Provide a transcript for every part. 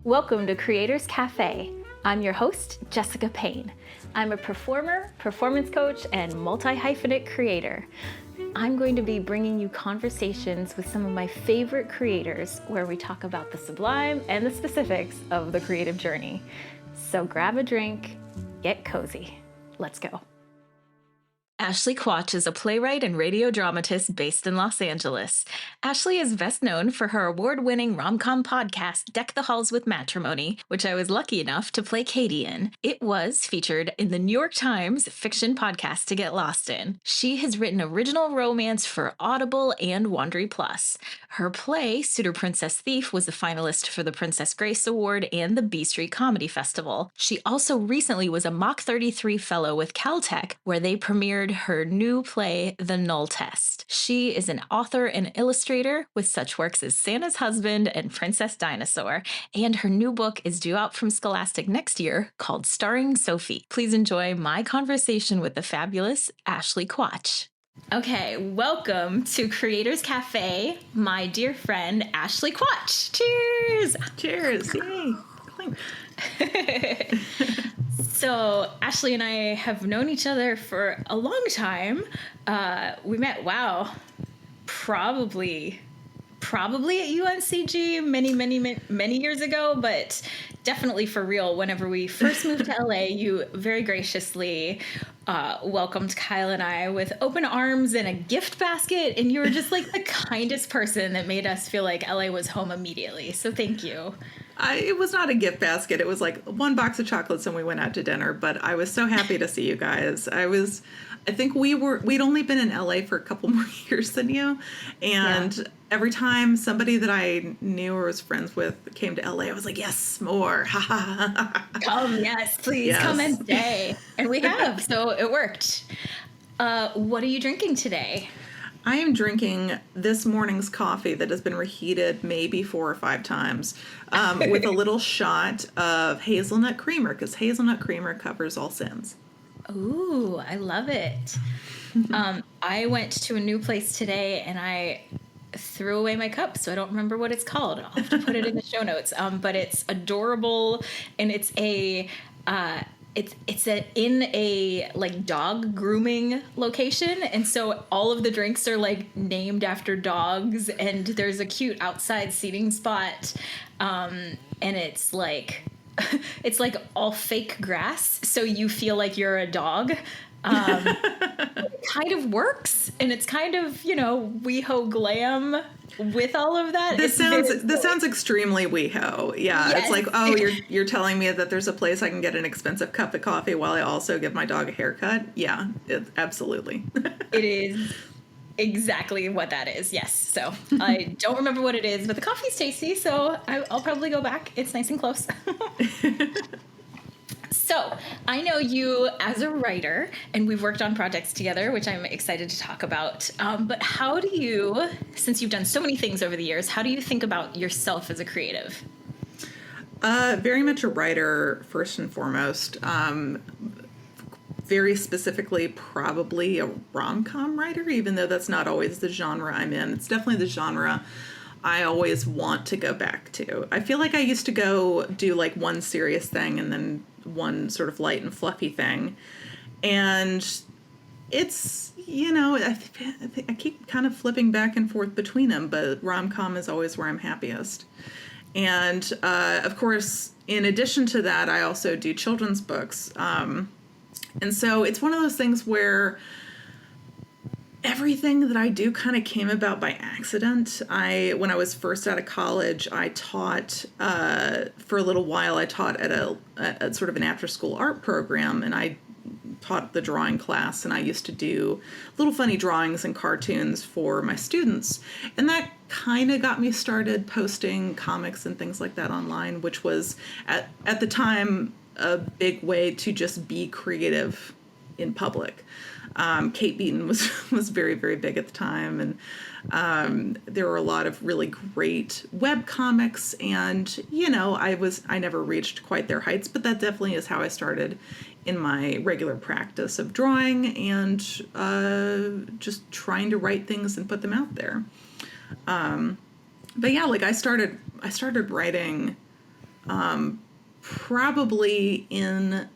Welcome to Creators Cafe. I'm your host, Jessica Payne. I'm a performer, performance coach, and multi-hyphenate creator. I'm going to be bringing you conversations with some of my favorite creators where we talk about the sublime and the specifics of the creative journey. So grab a drink, get cozy. Let's go. Ashley Quach is a playwright and radio dramatist based in Los Angeles. Ashley is best known for her award-winning romcom podcast, Deck the Halls with Matrimony, which I was lucky enough to play Katie in. It was featured in the New York Times fiction podcast to get lost in. She has written original romance for Audible and Wondery Plus. Her play, Suitor Princess Thief, was a finalist for the Princess Grace Award and the B Street Comedy Festival. She also recently was a Mach 33 fellow with Caltech, where they premiered her new play, The Null Test. She is an author and illustrator with such works as Santa's Husband and Princess Dinosaur, and her new book is due out from Scholastic next year called Starring Sophie. Please enjoy my conversation with the fabulous Ashley Quach. Okay, welcome to Creators Cafe, my dear friend Ashley Quach. Cheers! Cheers! Yay! So Ashley and I have known each other for a long time. We met, probably at UNCG many years ago, but definitely for real. Whenever we first moved to LA, you very graciously welcomed Kyle and I with open arms and a gift basket, and you were just like the kindest person that made us feel like LA was home immediately. So thank you. It was not a gift basket. It was like one box of chocolates and we went out to dinner, but I was so happy to see you guys. I think we'd only been in LA for a couple more years than you. And every time somebody that I knew or was friends with came to LA, I was like, yes, more. Come, yes, please, yes. Come and stay. And we have, so it worked. What are you drinking today? I am drinking this morning's coffee that has been reheated maybe 4 or 5 times with a little shot of hazelnut creamer, because hazelnut creamer covers all sins. Ooh, I love it. I went to a new place today and I threw away my cup, so I don't remember what it's called. I'll have to put it in the show notes. But it's adorable, and it's in a like dog grooming location, and so all of the drinks are like named after dogs, and there's a cute outside seating spot, and it's like all fake grass, so you feel like you're a dog. It kind of works, and it's kind of, WeHo glam with all of that. This sounds extremely WeHo. Yeah, yes. It's like, oh, you're telling me that there's a place I can get an expensive cup of coffee while I also give my dog a haircut? Yeah, absolutely. It is exactly what that is. Yes. So I don't remember what it is, but the coffee's tasty, so I'll probably go back. It's nice and close. So I know you as a writer, and we've worked on projects together, which I'm excited to talk about. But how do you, since you've done so many things over the years, how do you think about yourself as a creative? Very much a writer, first and foremost. Very specifically, probably a rom-com writer, even though that's not always the genre I'm in. It's definitely the genre I always want to go back to. I feel like I used to go do like one serious thing and then one sort of light and fluffy thing. And it's, I keep kind of flipping back and forth between them, but rom-com is always where I'm happiest. And, of course, in addition to that, I also do children's books. And so it's one of those things where everything that I do kind of came about by accident. When I was first out of college, I taught, for a little while, I taught at a sort of an after-school art program, and I taught the drawing class, and I used to do little funny drawings and cartoons for my students. And that kind of got me started posting comics and things like that online, which was, at the time, a big way to just be creative in public. Kate Beaton was very, very big at the time, and there were a lot of really great web comics, and I never reached quite their heights, but that definitely is how I started in my regular practice of drawing and just trying to write things and put them out there. But yeah, like I started writing probably in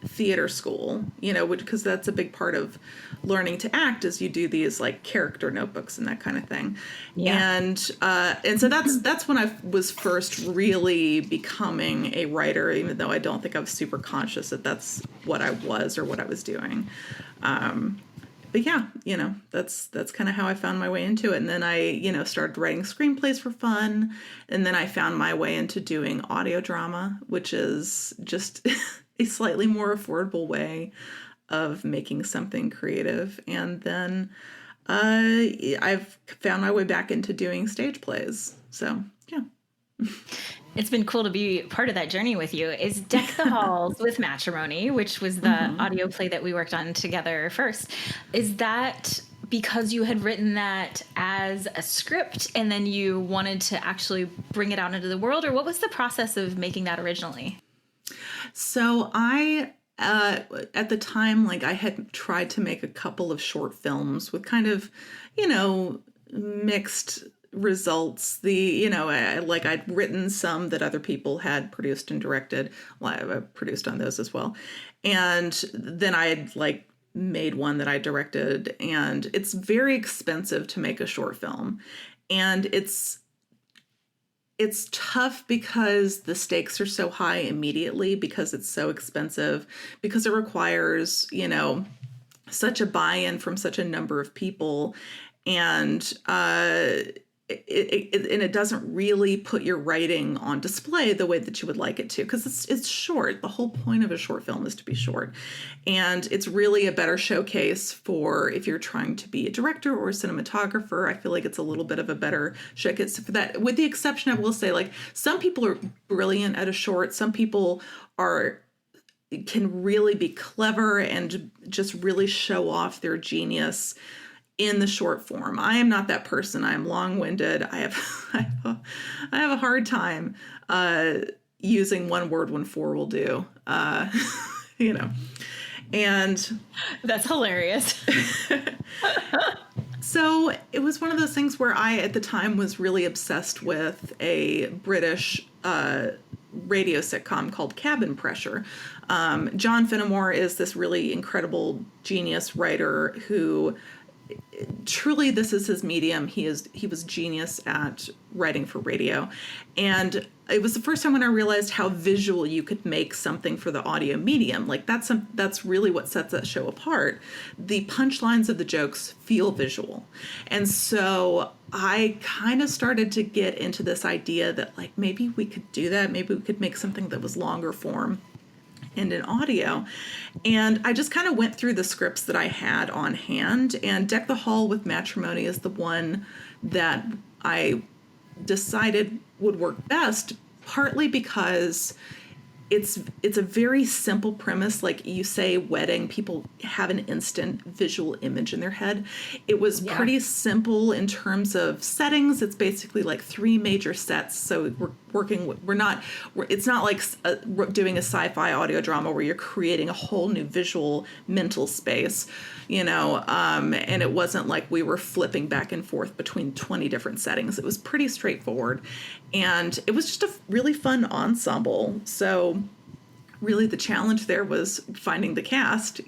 theater school, because that's a big part of learning to act is you do these like character notebooks and that kind of thing. Yeah. And so that's when I was first really becoming a writer, even though I don't think I was super conscious that that's what I was or what I was doing. But yeah, that's kind of how I found my way into it. And then I, started writing screenplays for fun. And then I found my way into doing audio drama, which is just a slightly more affordable way of making something creative. And then I've found my way back into doing stage plays. So, yeah. It's been cool to be part of that journey with you. Is Deck the Halls with Matrimony, which was the audio play that we worked on together first. Is that because you had written that as a script and then you wanted to actually bring it out into the world? Or what was the process of making that originally? So I, at the time, I had tried to make a couple of short films with kind of, mixed results. I'd written some that other people had produced and directed. Well, I produced on those as well. And then I had made one that I directed, and it's very expensive to make a short film. And it's tough because the stakes are so high immediately, because it's so expensive, because it requires, such a buy-in from such a number of people. And it doesn't really put your writing on display the way that you would like it to, because it's short. The whole point of a short film is to be short. And it's really a better showcase for if you're trying to be a director or a cinematographer. I feel like it's a little bit of a better showcase for that, with the exception, I will say, some people are brilliant at a short. Some people can really be clever and just really show off their genius in the short form. I am not that person. I am long-winded. I have a hard time using one word when four will do. And that's hilarious. So it was one of those things where I, at the time, was really obsessed with a British radio sitcom called Cabin Pressure. John Finnemore is this really incredible genius writer who truly, this is his medium. He was genius at writing for radio. And it was the first time when I realized how visual you could make something for the audio medium. That's really what sets that show apart. The punchlines of the jokes feel visual. And so I kind of started to get into this idea that maybe we could do that. Maybe we could make something that was longer form and in audio. And I just kind of went through the scripts that I had on hand, and Deck the Hall with Matrimony is the one that I decided would work best, partly because it's a very simple premise. You say wedding, people have an instant visual image in their head. It was pretty simple in terms of settings. It's basically 3 major sets. So it's not like doing a sci-fi audio drama where you're creating a whole new visual mental space, and it wasn't like we were flipping back and forth between 20 different settings. It was pretty straightforward, and it was just a really fun ensemble. So really the challenge there was finding the cast,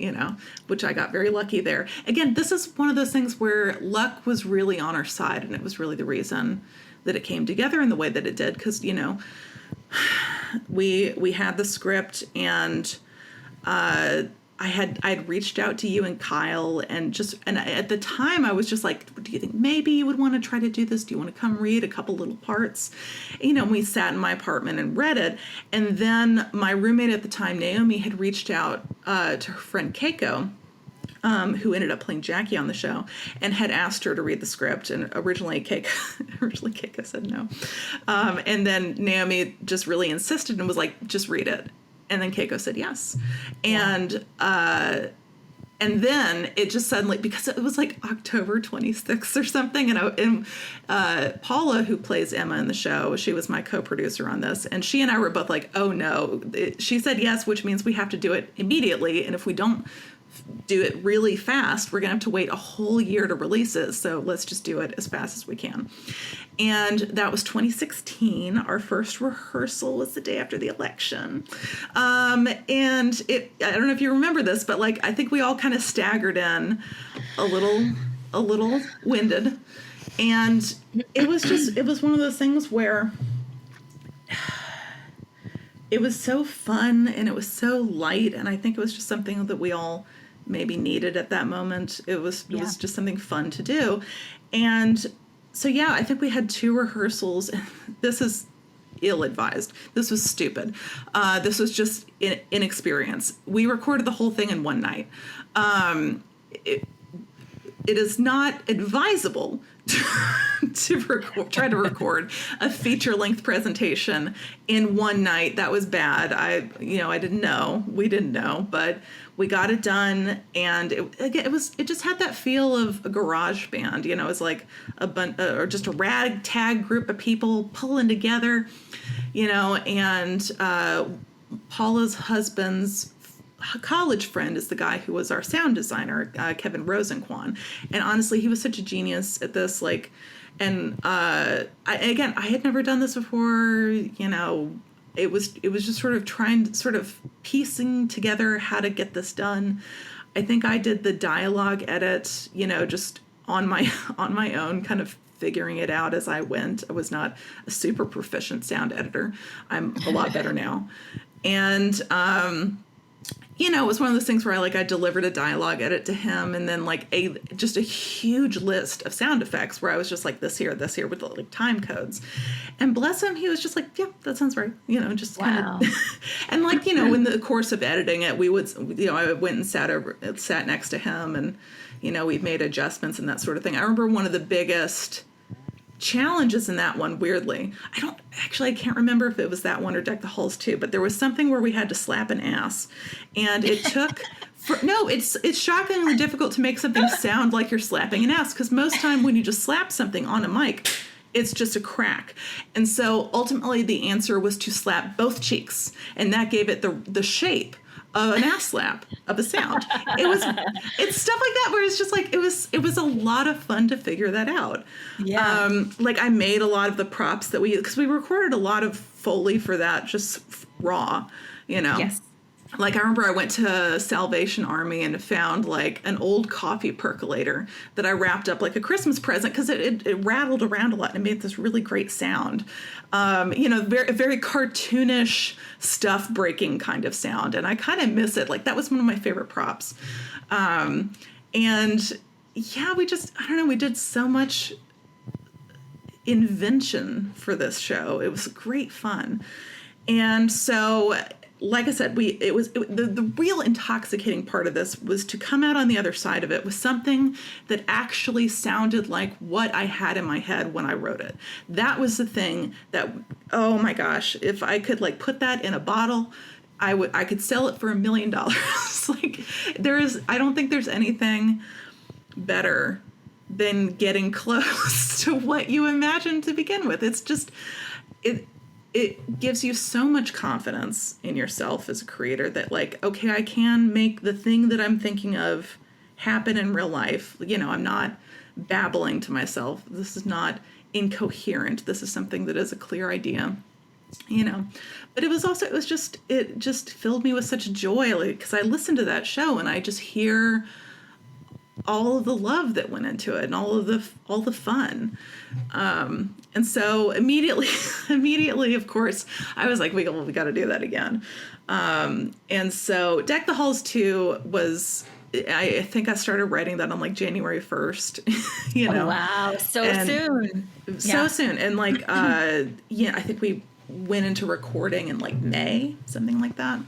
which I got very lucky there. Again, this is one of those things where luck was really on our side, and it was really the reason that it came together in the way that it did, because we had the script, and I'd reached out to you and Kyle, and at the time I was just like, do you think maybe you would want to try to do this? Do you want to come read a couple little parts? We sat in my apartment and read it. And then my roommate at the time, Naomi, had reached out to her friend Keiko, who ended up playing Jackie on the show, and had asked her to read the script. And originally Keiko said no. And then Naomi just really insisted and was like, just read it. And then Keiko said yes. And then it just suddenly, because it was October 26th or something, and Paula, who plays Emma in the show, she was my co-producer on this, and she and I were both like, oh no. She said yes, which means we have to do it immediately, and if we don't do it really fast, we're going to have to wait a whole year to release it. So let's just do it as fast as we can. And that was 2016. Our first rehearsal was the day after the election. And I don't know if you remember this, but like, I think we all kind of staggered in a little winded. And it was one of those things where it was so fun and it was so light. And I think it was just something that we all maybe needed at that moment. It was just something fun to do. And so, yeah, I think we had 2 rehearsals. This is ill-advised. This was stupid. This was just inexperience. We recorded the whole thing in one night. It is not advisable to try to record a feature-length presentation in one night. That was bad. I didn't know. We didn't know, but we got it done, and it just had that feel of a garage band. It was like or just a ragtag group of people pulling together, and Paula's husband's college friend is the guy who was our sound designer, Kevin Rosenquan. And honestly, he was such a genius at this, I had never done this before, it was just sort of piecing together how to get this done. I think I did the dialogue edit, just on my own, kind of figuring it out as I went. I was not a super proficient sound editor. I'm a lot better now. And, it was one of those things where I delivered a dialogue edit to him, and then just a huge list of sound effects where I was just like, this here with the time codes. And bless him, he was just like, yeah, that sounds right. Just wow. kind of, and in the course of editing it, we would, I went and sat next to him, and, we've made adjustments and that sort of thing. I remember one of the biggest challenges in that one, weirdly, I can't remember if it was that one or Deck the Halls 2, but there was something where we had to slap an ass, and it took it's shockingly difficult to make something sound like you're slapping an ass, because most time when you just slap something on a mic, it's just a crack. And so ultimately the answer was to slap both cheeks, and that gave it the shape of an ass slap of a sound. It's stuff like that where it's just it was a lot of fun to figure that out. Yeah. I made a lot of the props that because we recorded a lot of Foley for that, just raw, Yes. I remember I went to Salvation Army and found an old coffee percolator that I wrapped up like a Christmas present, because it rattled around a lot and it made this really great sound. Very, very cartoonish stuff breaking kind of sound. And I kind of miss it. That was one of my favorite props. And yeah, we did so much invention for this show. It was great fun. And so, like I said, the real intoxicating part of this was to come out on the other side of it with something that actually sounded like what I had in my head when I wrote it. That was the thing that, oh my gosh, if I could put that in a bottle, I could sell it for $1 million. I don't think there's anything better than getting close to what you imagined to begin with. It's just, it gives you so much confidence in yourself as a creator that okay, I can make the thing that I'm thinking of happen in real life. I'm not babbling to myself. This is not incoherent. This is something that is a clear idea, but it just filled me with such joy, because I listened to that show and I just hear all of the love that went into it and all the fun. And so immediately, of course, I was like, we got to do that again. And so Deck the Halls 2 was, I think I started writing that on January 1st, Oh, wow. Soon. So soon. And I think we went into recording in May, something like that.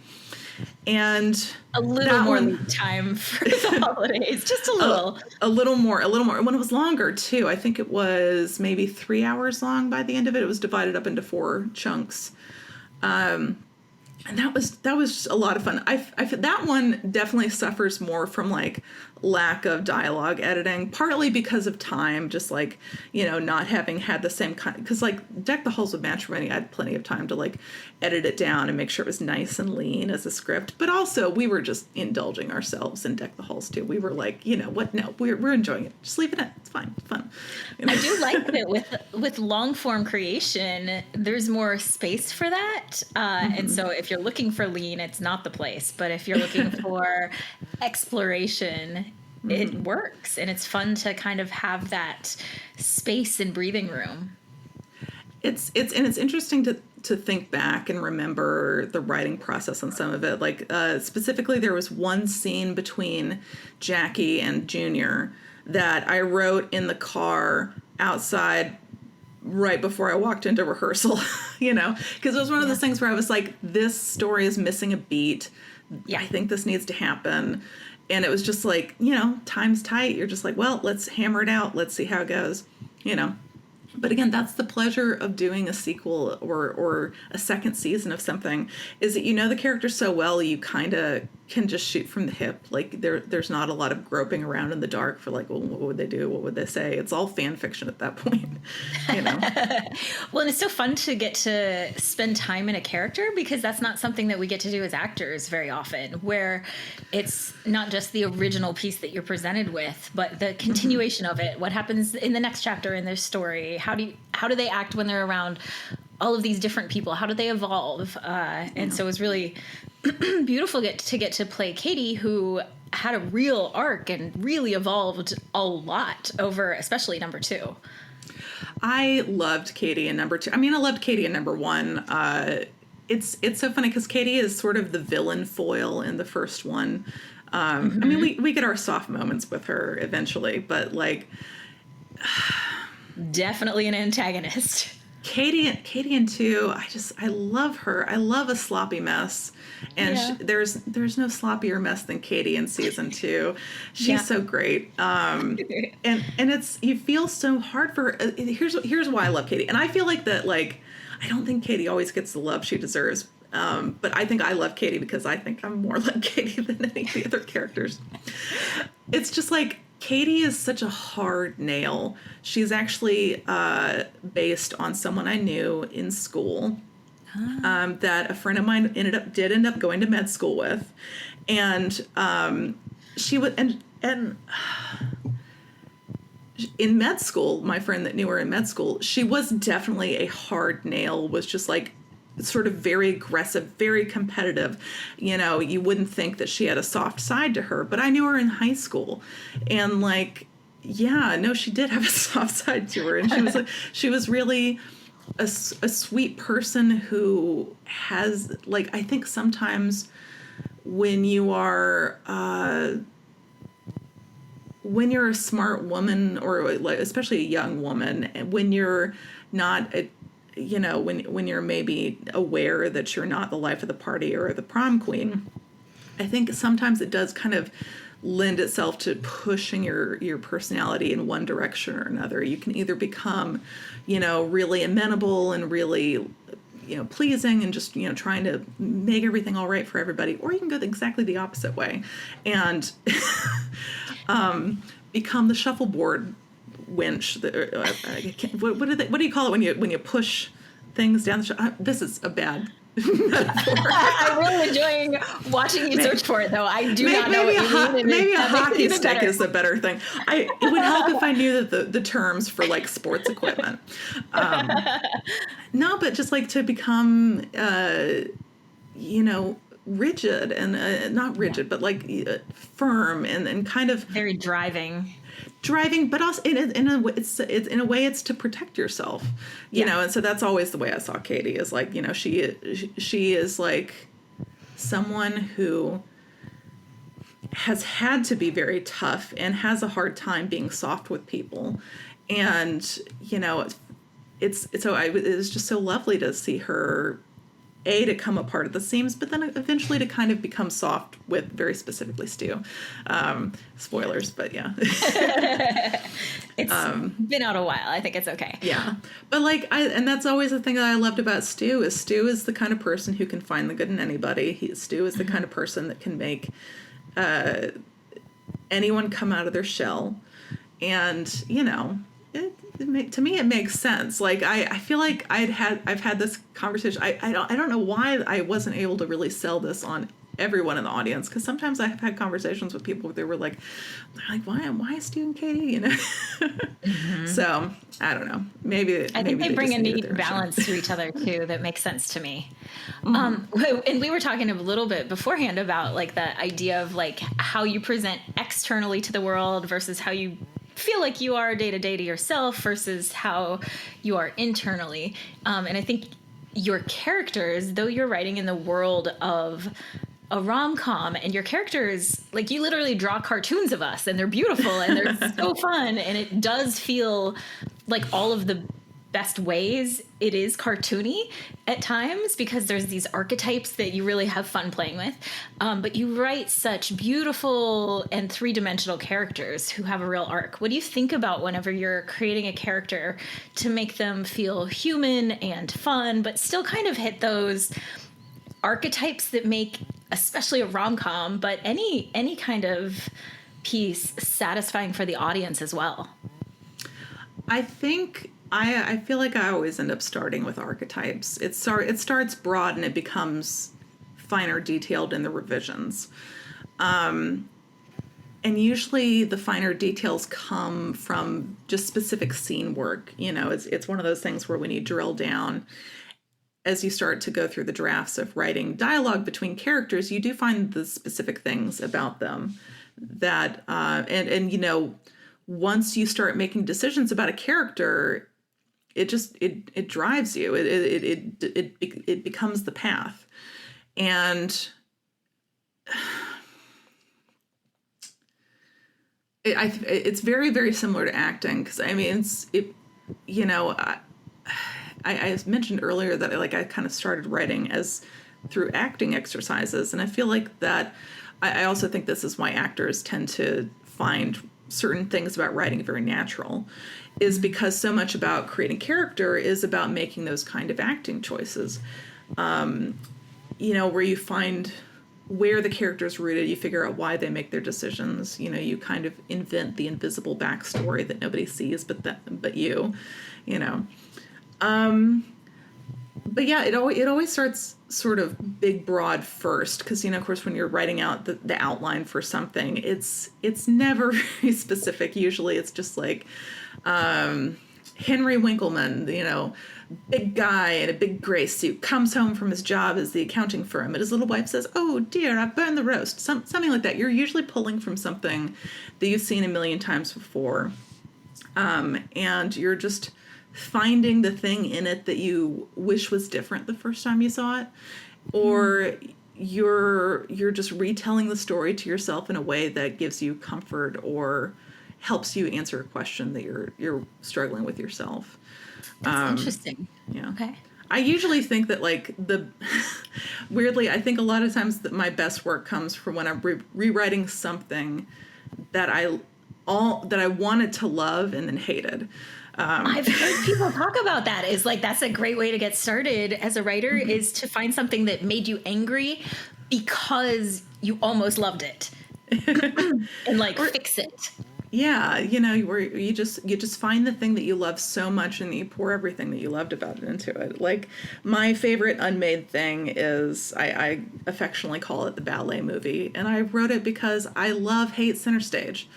And a little more time for the holidays, just a little more. When it was longer too, I think it was maybe 3 hours long by the end of it. It was divided up into 4 chunks. And that was just a lot of fun. That one definitely suffers more from lack of dialogue editing, partly because of time, just like, not having had the same kind, because like Deck the Halls with Matrimony, I had plenty of time to like edit it down and make sure it was nice and lean as a script, but also we were just indulging ourselves in Deck the Halls too. We were like, what? No, we're enjoying it. Just leave it in. It's fine. It's fun. I do like that with long form creation, there's more space for that. And so if you're looking for lean, it's not the place. But if you're looking for exploration, it works. And it's fun to kind of have that space and breathing room. It's interesting to think back and remember the writing process on some of it. Like specifically, there was one scene between Jackie and Junior that I wrote in the car outside right before I walked into rehearsal, because it was one of those things where I was like, this story is missing a beat. I think this needs to happen. And it was just like, time's tight. You're just like, well, let's hammer it out. Let's see how it goes, But again, that's the pleasure of doing a sequel or a second season of something, is that the character so well, you kind of can just shoot from the hip. Like there's not a lot of groping around in the dark for like, well, what would they do? What would they say? It's all fan fiction at that point, Well, and it's so fun to get to spend time in a character, because that's not something that we get to do as actors very often, where it's not just the original piece that you're presented with, but the continuation of it. What happens in the next chapter in their story? How do they act when they're around all of these different people? How do they evolve? And so it was really beautiful to get to play Katie, who had a real arc and really evolved a lot over, especially number 2. I loved Katie in number 2. I mean, I loved Katie in number 1. It's so funny because Katie is sort of the villain foil in the first one. I mean, we get our soft moments with her eventually, but like, definitely an antagonist. Katie in 2, I love her. I love a sloppy mess, and there's no sloppier mess than Katie in season 2. She's so great, and it's, you feel so hard for her. Here's why I love Katie, and I feel like that, like, I don't think Katie always gets the love she deserves, but I think I love Katie because I think I'm more like Katie than any of the other characters. It's just like, Katie is such a hard nail. She's actually based on someone I knew in school that a friend of mine did end up going to med school with, and she would and in med school, my friend that knew her in med school, she was definitely a hard nail. Was just like sort of very aggressive, very competitive. You wouldn't think that she had a soft side to her, but I knew her in high school, and like, she did have a soft side to her, and she was really a sweet person who has, like, I think sometimes when you're a smart woman, or like, especially a young woman, when you're not when you're maybe aware that you're not the life of the party or the prom queen, I think sometimes it does kind of lend itself to pushing your personality in one direction or another. You can either become, really amenable and really, pleasing and just, trying to make everything all right for everybody, or you can go exactly the opposite way and become the shuffleboard winch. What do you call it when you push things down the this is a bad metaphor. I'm really enjoying watching you search for it, though. I do not know what you mean. Maybe a hockey stick is a better thing. It would help if I knew that the terms for like sports equipment. No, but just like to become, rigid and not rigid, but like firm and kind of very driving, but also in a way it's to protect yourself, you know. And so that's always the way I saw Katie, is like, she is like someone who has had to be very tough and has a hard time being soft with people, and it was just so lovely to see her to come apart at the seams, but then eventually to kind of become soft with, very specifically, Stu. Spoilers, but yeah. It's been out a while. I think it's okay. Yeah. But and that's always the thing that I loved about Stu is the kind of person who can find the good in anybody. Stu is the kind of person that can make, anyone come out of their shell. And, you know, to me, it makes sense. Like, I feel like I've had this conversation. I don't know why I wasn't able to really sell this on everyone in the audience, because sometimes I've had conversations with people where they're like, why Stu and Katie, you know? Mm-hmm. So I don't know. Maybe I think they bring a neat balance to each other too that makes sense to me. Mm-hmm. And we were talking a little bit beforehand about like the idea of like how you present externally to the world versus how you feel like you are day to day to yourself versus how you are internally. And I think your characters, though you're writing in the world of a rom-com, and your characters, like, you literally draw cartoons of us, and they're beautiful and they're so fun, and it does feel like all of the best ways it is cartoony at times because there's these archetypes that you really have fun playing with. But you write such beautiful and three-dimensional characters who have a real arc. What do you think about whenever you're creating a character to make them feel human and fun, but still kind of hit those archetypes that make especially a rom-com, but any kind of piece satisfying for the audience as well? I think I feel like I always end up starting with archetypes. It starts broad and it becomes finer detailed in the revisions. And usually the finer details come from just specific scene work. You know, it's one of those things where when you drill down, as you start to go through the drafts of writing dialogue between characters, you do find the specific things about them that, and you know, once you start making decisions about a character, it drives you. It becomes the path, and it's very, very similar to acting, because I mean you know, I mentioned earlier that I kind of started writing as through acting exercises, and I feel like that I also think this is why actors tend to find certain things about writing very natural, is because so much about creating character is about making those kind of acting choices. You know, where you find where the character's rooted, you figure out why they make their decisions. You know, you kind of invent the invisible backstory that nobody sees but you know. But yeah, it always starts sort of big, broad first, because, you know, of course, when you're writing out the outline for something, it's never very specific. Usually it's just like Henry Winkleman, you know, big guy in a big gray suit, comes home from his job as the accounting firm, and his little wife says, "Oh dear, I've burned the roast." Something like that. You're usually pulling from something that you've seen a million times before, and you're just finding the thing in it that you wish was different the first time you saw it, or you're just retelling the story to yourself in a way that gives you comfort or helps you answer a question that you're struggling with yourself. That's interesting. Yeah. Okay. I usually think that weirdly, I think a lot of times that my best work comes from when I'm rewriting something that I wanted to love and then hated. I've heard people talk about that. Is like, that's a great way to get started as a writer, mm-hmm. is to find something that made you angry because you almost loved it and fix it. Yeah, you know, where you just find the thing that you love so much and you pour everything that you loved about it into it. Like, my favorite unmade thing is, I affectionately call it the ballet movie, and I wrote it because I hate Center Stage.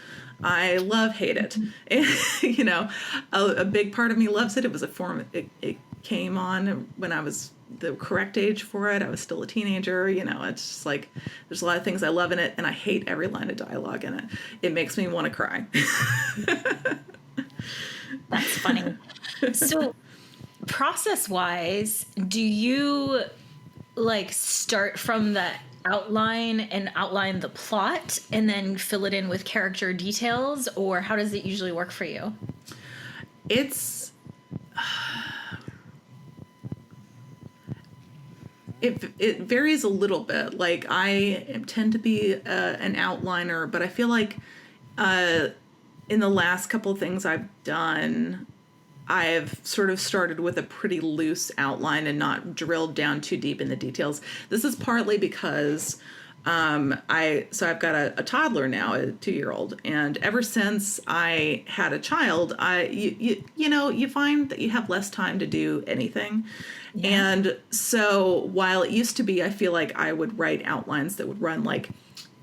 I hate it. And, you know, a big part of me loves it. It was a form, it came on when I was the correct age for it. I was still a teenager. You know, it's just like, there's a lot of things I love in it, and I hate every line of dialogue in it. It makes me want to cry. That's funny. So, process-wise, do you start from the outline and outline the plot and then fill it in with character details, or how does it usually work for you? It varies a little bit. Like, I tend to be an outliner, but I feel like in the last couple of things I've done, I've sort of started with a pretty loose outline and not drilled down too deep in the details. This is partly because So I've got a toddler now, a 2-year-old, and ever since I had a child, you find that you have less time to do anything. Yeah. And so while it used to be, I feel like I would write outlines that would run like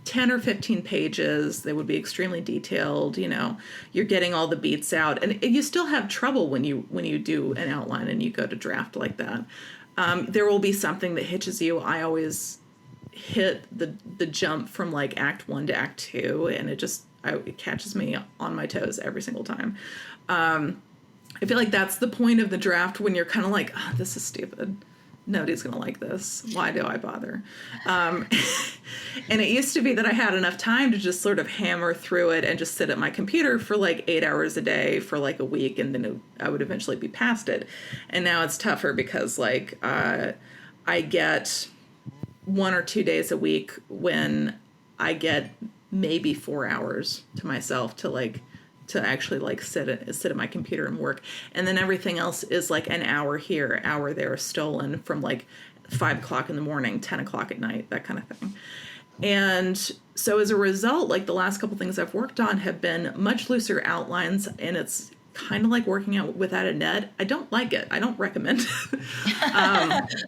10 or 15 pages. They would be extremely detailed. You're getting all the beats out, and you still have trouble when you do an outline and you go to draft like that. There will be something that hitches you. I always hit the jump from like act 1 to act 2, and it catches me on my toes every single time. I feel like that's the point of the draft, when you're kind of like, oh, this is stupid. Nobody's going to like this. Why do I bother? And it used to be that I had enough time to just sort of hammer through it and just sit at my computer for like 8 hours a day for like a week, and then I would eventually be past it. And now it's tougher because like I get 1 or 2 days a week when I get maybe 4 hours to myself to actually like sit at my computer and work. And then everything else is like an hour here, hour there, stolen from like 5 o'clock in the morning, 10 o'clock at night, that kind of thing. And so as a result, like the last couple things I've worked on have been much looser outlines, and it's kind of like working out without a net. I don't like it. I don't recommend it.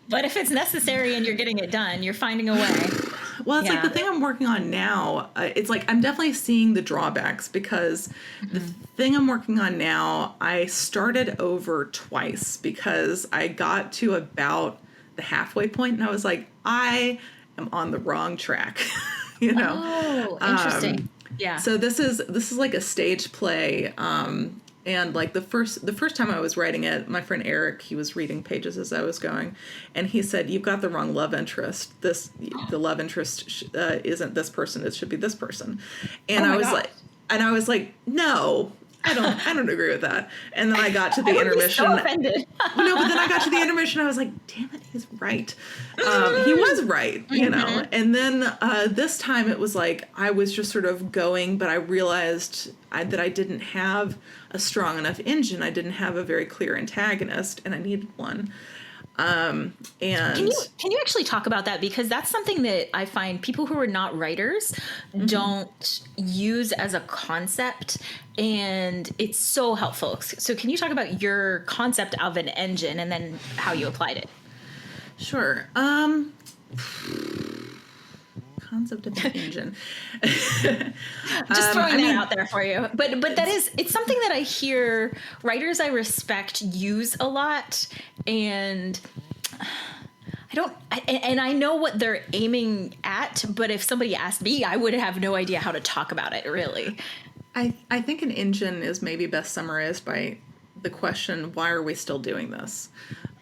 But if it's necessary and you're getting it done, you're finding a way. Well, it's like the thing I'm working on now, it's like I'm definitely seeing the drawbacks, because the thing I'm working on now, I started over twice because I got to about the halfway point and I was like, I am on the wrong track. Oh, interesting. Yeah. So this is like a stage play. And like the first time I was writing it, my friend Eric, he was reading pages as I was going, and he said, "You've got the wrong love interest. The love interest isn't this person. It should be this person." And I was like, "No, I don't agree with that." And then I got to the intermission. So offended. No, but then I got to the intermission. I was like, "Damn it, he's right." He was right, And then this time it was like I was just sort of going, but I realized that I didn't have a strong enough engine. I didn't have a very clear antagonist, and I needed one. And can you actually talk about that? Because that's something that I find people who are not writers don't use as a concept, and it's so helpful. So can you talk about your concept of an engine and then how you applied it? Sure. Concept of an engine. Just throwing that out there for you. But it's something that I hear writers I respect use a lot, and I know what they're aiming at, but if somebody asked me, I would have no idea how to talk about it, really. I think an engine is maybe best summarized by the question, why are we still doing this?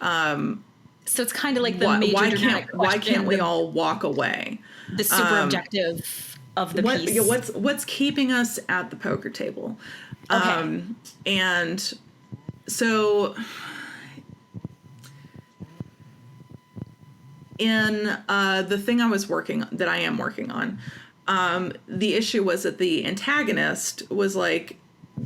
So it's kind of like the major dramatic question. Why can't we all walk away? The super objective of the piece. What's keeping us at the poker table? Okay. And so in the thing I am working on, the issue was that the antagonist was like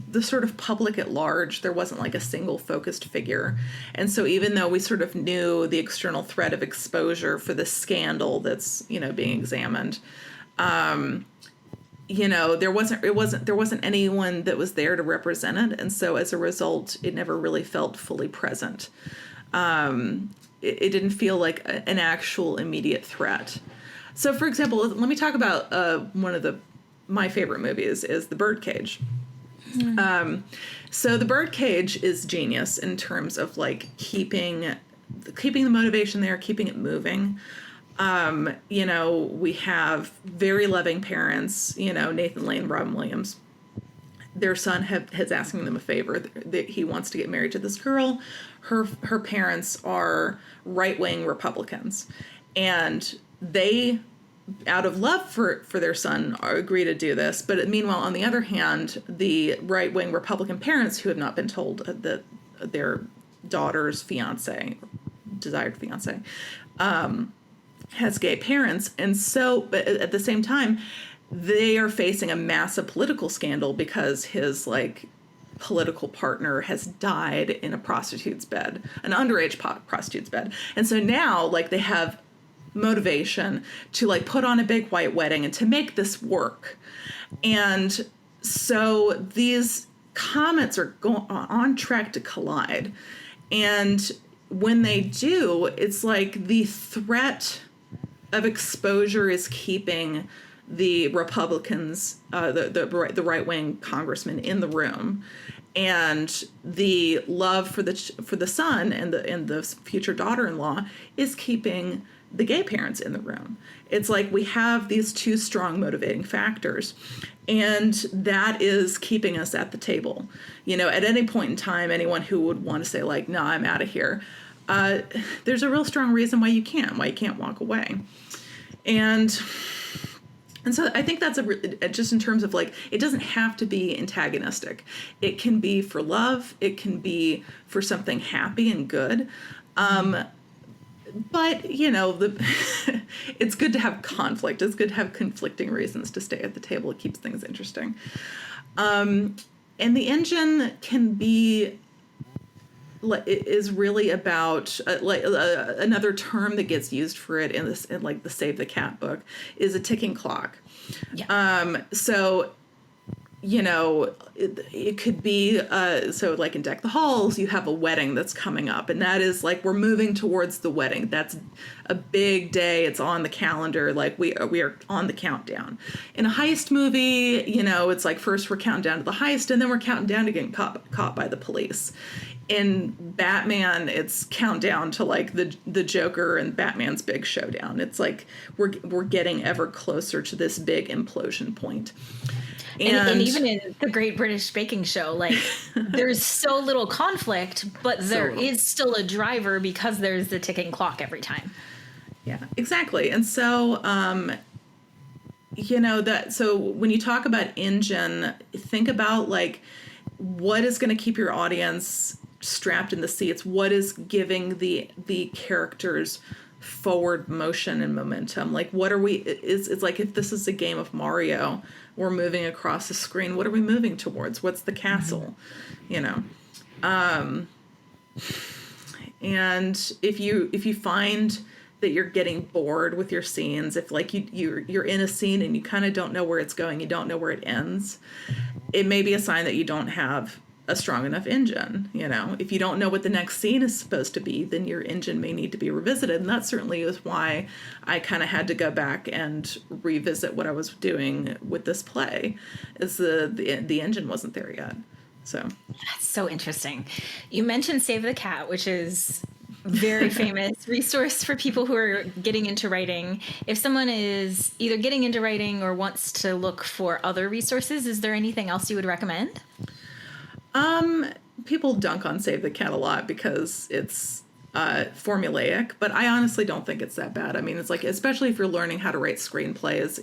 the sort of public at large. There wasn't like a single focused figure. And so even though we sort of knew the external threat of exposure for the scandal that's, being examined, there wasn't anyone that was there to represent it. And so as a result, it never really felt fully present. It didn't feel like an actual immediate threat. So for example, let me talk about one of my favorite movies is The Birdcage. So The Birdcage is genius in terms of like keeping the motivation there, keeping it moving. We have very loving parents, Nathan Lane, Robin Williams. Their son has asking them a favor. That he wants to get married to this girl. Her parents are right-wing Republicans, and they, out of love for their son, agree to do this. But meanwhile, on the other hand, the right-wing Republican parents who have not been told that their daughter's desired fiance, has gay parents. And so, but at the same time, they are facing a massive political scandal because his political partner has died in a prostitute's bed, an underage prostitute's bed. And so now they have motivation to like put on a big white wedding and to make this work. And so these comets are on track to collide. And when they do, it's like the threat of exposure is keeping the Republicans, the right-wing congressman in the room, and the love for the son and the future daughter-in-law is keeping the gay parents in the room. It's like we have these two strong motivating factors, and that is keeping us at the table. You know, at any point in time, anyone who would want to say like, "No, I'm out of here," there's a real strong reason why you can't walk away. And so I think that's just in terms of like, it doesn't have to be antagonistic. It can be for love. It can be for something happy and good. But, you know, it's good to have conflict. It's good to have conflicting reasons to stay at the table. It keeps things interesting. And the engine can be, is really about, another term that gets used for it in like the Save the Cat book is a ticking clock. Yeah. So, you know, it could be, so like in Deck the Halls, you have a wedding that's coming up, and that is like, we're moving towards the wedding. That's a big day. It's on the calendar. Like we are on the countdown. In a heist movie, you know, it's like first we're counting down to the heist, and then we're counting down to getting caught by the police. In Batman, it's countdown to like the Joker and Batman's big showdown. It's like we're getting ever closer to this big implosion point. And even in the Great British Baking Show, like there's so little conflict, but there is still a driver because there's the ticking clock every time. Yeah, exactly. And so, you know, so when you talk about engine, think about like what is going to keep your audience strapped in the seats, what is giving the characters forward motion and momentum. Like, what are we, it's like if this is a game of Mario, we're moving across the screen, what are we moving towards? What's the castle? You know? And if you find that you're getting bored with your scenes, if like you're in a scene and you kind of don't know where it's going, you don't know where it ends, it may be a sign that you don't have a strong enough engine. You know, if you don't know what the next scene is supposed to be, then your engine may need to be revisited. And that certainly is why I kind of had to go back and revisit what I was doing with this play, is the engine wasn't there yet. So that's so interesting. You mentioned Save the Cat, which is very famous resource for people who are getting into writing. If someone is either getting into writing or wants to look for other resources, is there anything else you would recommend? People dunk on Save the Cat a lot because it's formulaic, but I honestly don't think it's that bad. I mean, it's like, especially if you're learning how to write screenplays,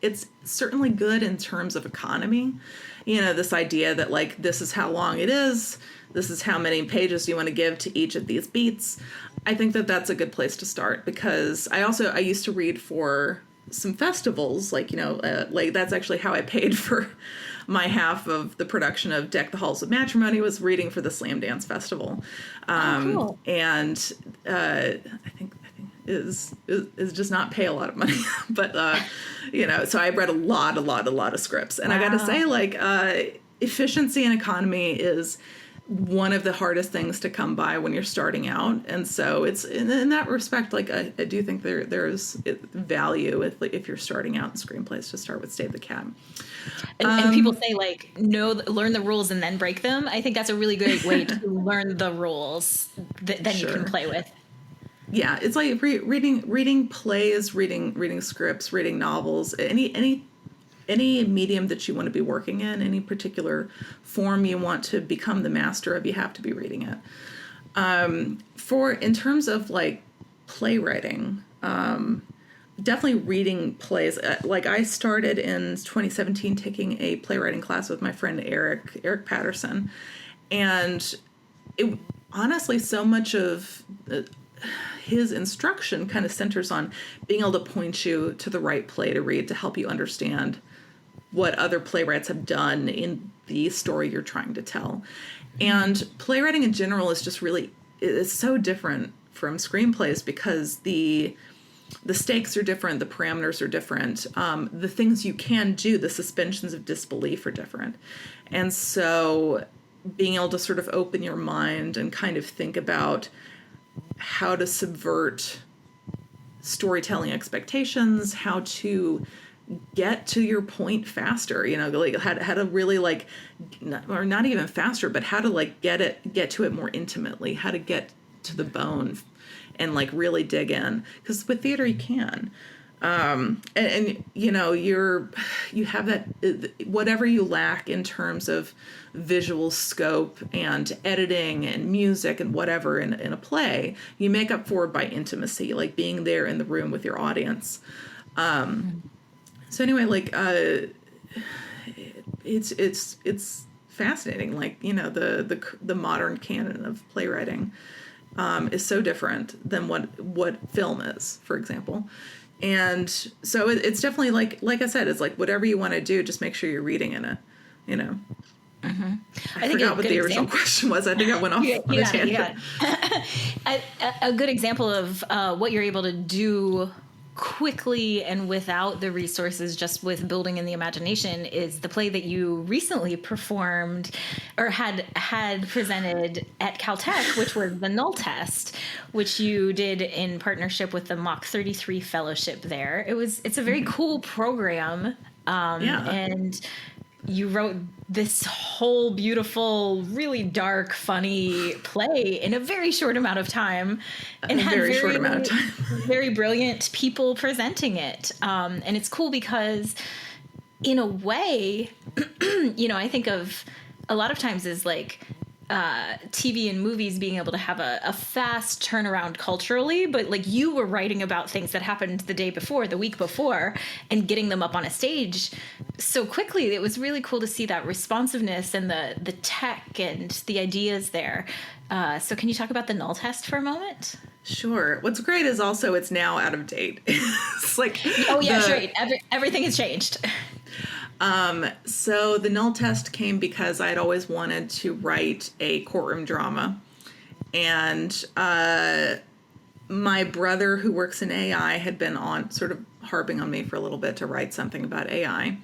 it's certainly good in terms of economy. You know, this idea that like, this is how long it is, this is how many pages you want to give to each of these beats. I think that that's a good place to start, because I used to read for some festivals, like, you know, like that's actually how I paid for my half of the production of Deck the Halls of Matrimony, was reading for the Slam Dance Festival. Cool. And I think is does not pay a lot of money, but you know, so I read a lot of scripts, and wow. I got to say, like, efficiency and economy is one of the hardest things to come by when you're starting out. And so it's in that respect, like I do think there's value if you're starting out in screenplays to start with Save the Cat. And people say like, learn the rules and then break them. I think that's a really great way to learn the rules that then sure. you can play with. Yeah, it's like reading plays, reading scripts, reading novels, any medium that you want to be working in, any particular form you want to become the master of, you have to be reading it. In terms of like playwriting, definitely reading plays. Like I started in 2017 taking a playwriting class with my friend Eric Patterson, and it honestly, so much of his instruction kind of centers on being able to point you to the right play to read to help you understand what other playwrights have done in the story you're trying to tell. And playwriting in general is just really, it's so different from screenplays, because the the stakes are different, the parameters are different, the things you can do, the suspensions of disbelief are different. And so being able to sort of open your mind and kind of think about how to subvert storytelling expectations, how to get to your point faster, like how to really like, or not even faster, but how to like get to it more intimately, how to get to the bone and like really dig in, because with theater you can, and you have that, whatever you lack in terms of visual scope and editing and music and whatever in a play, you make up for it by intimacy, like being there in the room with your audience. So anyway, like it's fascinating, like the modern canon of playwriting is so different than what film is, for example. And so it's definitely like I said, it's like whatever you want to do, just make sure you're reading in it, Mm-hmm. I forgot what the original question was. I think I went off on a tangent. A good example of what you're able to do quickly and without the resources, just with building in the imagination, is the play that you recently performed or had presented at Caltech, which was the Null Test, which you did in partnership with the Mach 33 Fellowship there. It's a very cool program. And you wrote this whole beautiful, really dark, funny play in a very short amount of time, and had very brilliant people presenting it. And it's cool because, in a way, I think of a lot of times as like TV and movies being able to have a fast turnaround culturally, but like you were writing about things that happened the day before, the week before, and getting them up on a stage so quickly. It was really cool to see that responsiveness and the tech and the ideas there. So can you talk about the Null Test for a moment? Sure. What's great is also it's now out of date. It's like, oh yeah, sure. Everything has changed. So the Null Test came because I'd always wanted to write a courtroom drama. And my brother, who works in AI, had been on sort of harping on me for a little bit to write something about AI.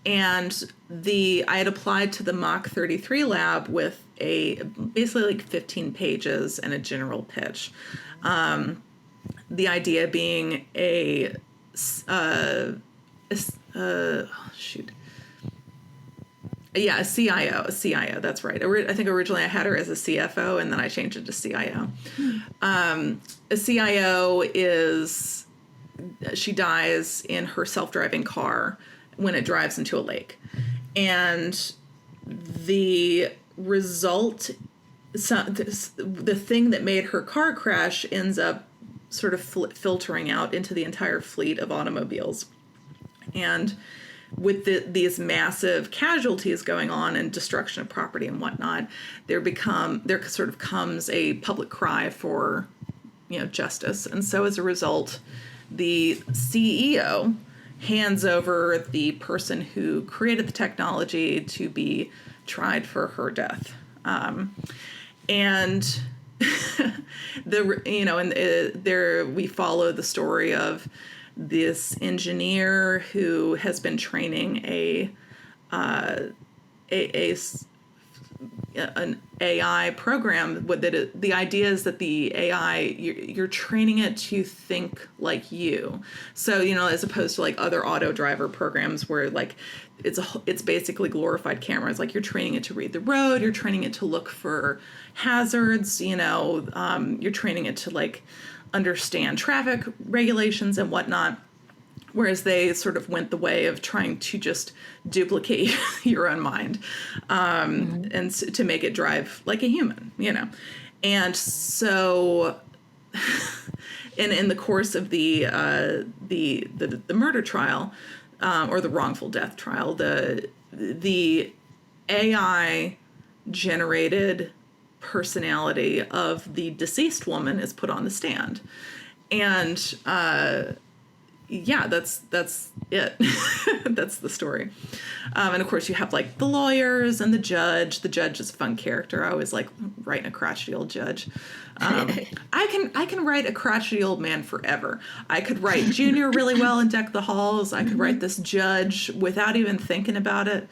And I had applied to the Mach 33 lab with basically like 15 pages and a general pitch. The idea being a CIO, that's right. I think originally I had her as a CFO, and then I changed it to CIO. A CIO she dies in her self-driving car when it drives into a lake. And the result, the thing that made her car crash ends up sort of filtering out into the entire fleet of automobiles. And with these massive casualties going on and destruction of property and whatnot, there sort of comes a public cry for, justice. And so as a result, the CEO hands over the person who created the technology to be tried for her death. And there we follow the story of this engineer who has been training an AI program. The idea is that the AI, you're training it to think like you. So, as opposed to like other auto driver programs where like it's basically glorified cameras. Like you're training it to read the road, you're training it to look for hazards, you're training it to like understand traffic regulations and whatnot, whereas they sort of went the way of trying to just duplicate your own mind, and to make it drive like a human, And so, in the course of the murder trial, or the wrongful death trial, the AI generated personality of the deceased woman is put on the stand. And, yeah, that's it. That's the story. And of course you have like the lawyers and the judge. The judge is a fun character. I always like writing a crotchety old judge. I can write a crotchety old man forever. I could write Junior really well in Deck the Halls. I could write this judge without even thinking about it.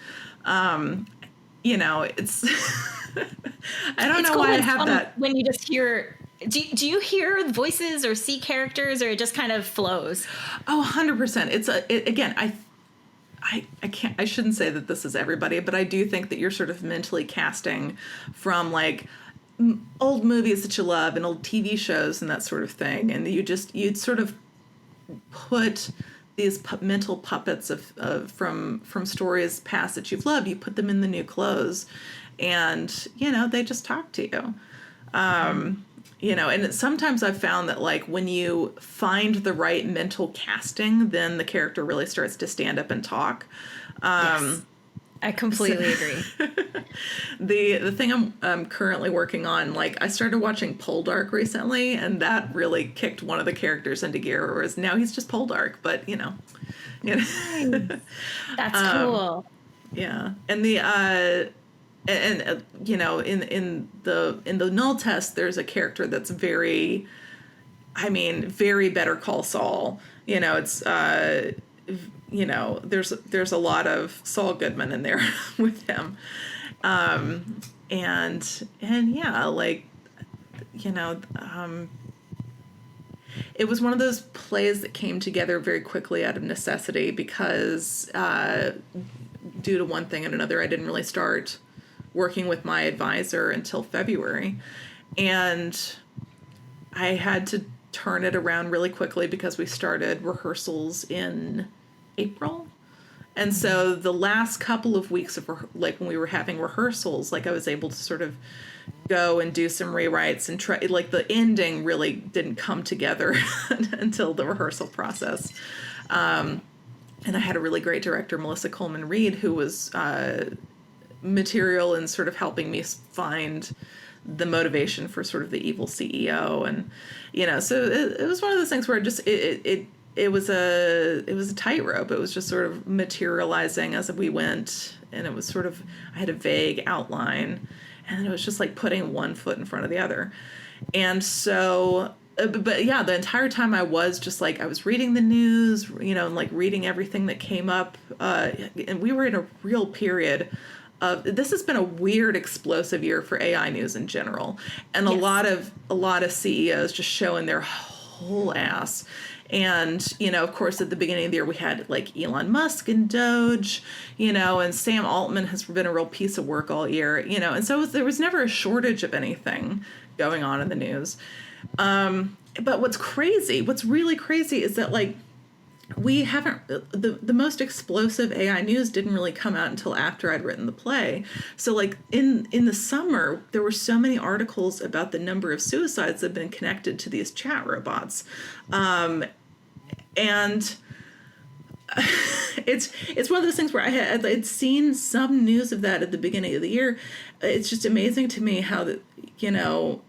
You know, it's I don't know why I have that. When you just hear, do you hear voices or see characters, or it just kind of flows? Oh, 100%. Again, I shouldn't say that this is everybody, but I do think that you're sort of mentally casting from like old movies that you love and old TV shows and that sort of thing. And you'd sort of put these mental puppets from stories past that you've loved, you put them in the new clothes, and, you know, they just talk to you. You know, and sometimes I've found that, like, when you find the right mental casting, then the character really starts to stand up and talk. Yes. I completely agree. The thing I'm currently working on, like, I started watching Poldark recently, and that really kicked one of the characters into gear, whereas now he's just Poldark, but, you know. Nice. That's cool. Yeah. And you know, in the Null Test, there's a character that's very Better Call Saul. You know, it's you know, there's a lot of Saul Goodman in there with him, and yeah, like, you know, it was one of those plays that came together very quickly out of necessity because due to one thing and another, I didn't really start working with my advisor until February, and I had to turn it around really quickly because we started rehearsals in April. And so the last couple of weeks of like when we were having rehearsals, like I was able to sort of go and do some rewrites and try, like the ending really didn't come together until the rehearsal process. And I had a really great director, Melissa Coleman Reed, who was material and sort of helping me find the motivation for sort of the evil CEO. And, you know, so it was one of those things where it was a tightrope. It was just sort of materializing as we went, and it was sort of, I had a vague outline, and it was just like putting one foot in front of the other. And so, but yeah, the entire time I was just like, I was reading the news, you know, and like reading everything that came up, and we were in a real period of, this has been a weird, explosive year for AI news in general, and yes, a lot of CEOs just showing their whole ass. And, you know, of course, at the beginning of the year, we had like Elon Musk and Doge, you know, and Sam Altman has been a real piece of work all year, you know, and so there was never a shortage of anything going on in the news. But what's really crazy is that, like, we haven't, the most explosive AI news didn't really come out until after I'd written the play. So like in the summer, there were so many articles about the number of suicides that have been connected to these chat robots. And it's one of those things where I'd seen some news of that at the beginning of the year. It's just amazing to me how that, you know,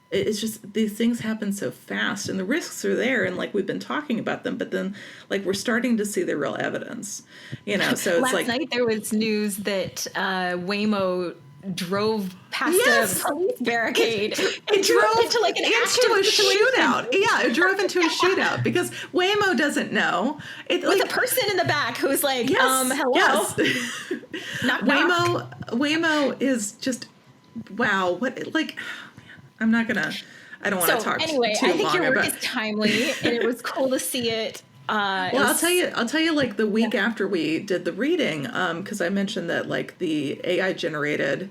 it's just, these things happen so fast, and the risks are there, and like we've been talking about them, but then like we're starting to see the real evidence, you know. So it's last night there was news that Waymo drove past a police barricade. It drove into like into a shootout. Yeah, it drove into a shootout because Waymo doesn't know. With like a person in the back who's like, hello. Yes. Knock, knock. Waymo is just, wow. What, like, I don't want to talk too long. Anyway, I think your work is timely, and it was cool to see it. I'll tell you, like the week after we did the reading, because I mentioned that like the AI generated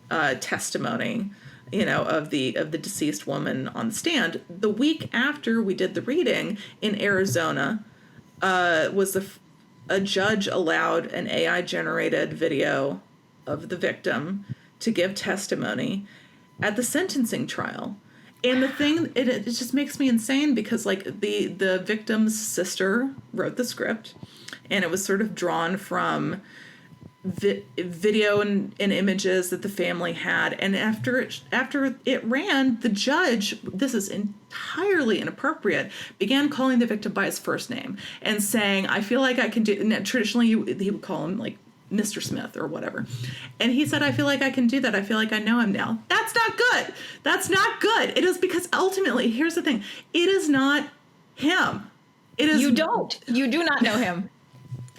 testimony, you know, of the deceased woman on the stand. The week after we did the reading in Arizona, was a judge allowed an AI generated video of the victim to give testimony at the sentencing trial. And the thing, it just makes me insane because like the victim's sister wrote the script, and it was sort of drawn from video and images that the family had. And after it ran, the judge, this is entirely inappropriate, began calling the victim by his first name and saying, I feel like I can do, and traditionally he would call him like Mr. Smith or whatever. And he said, I feel like I can do that. I feel like I know him now. That's not good. That's not good. It is, because ultimately, here's the thing. It is not him. It is. You do not know him.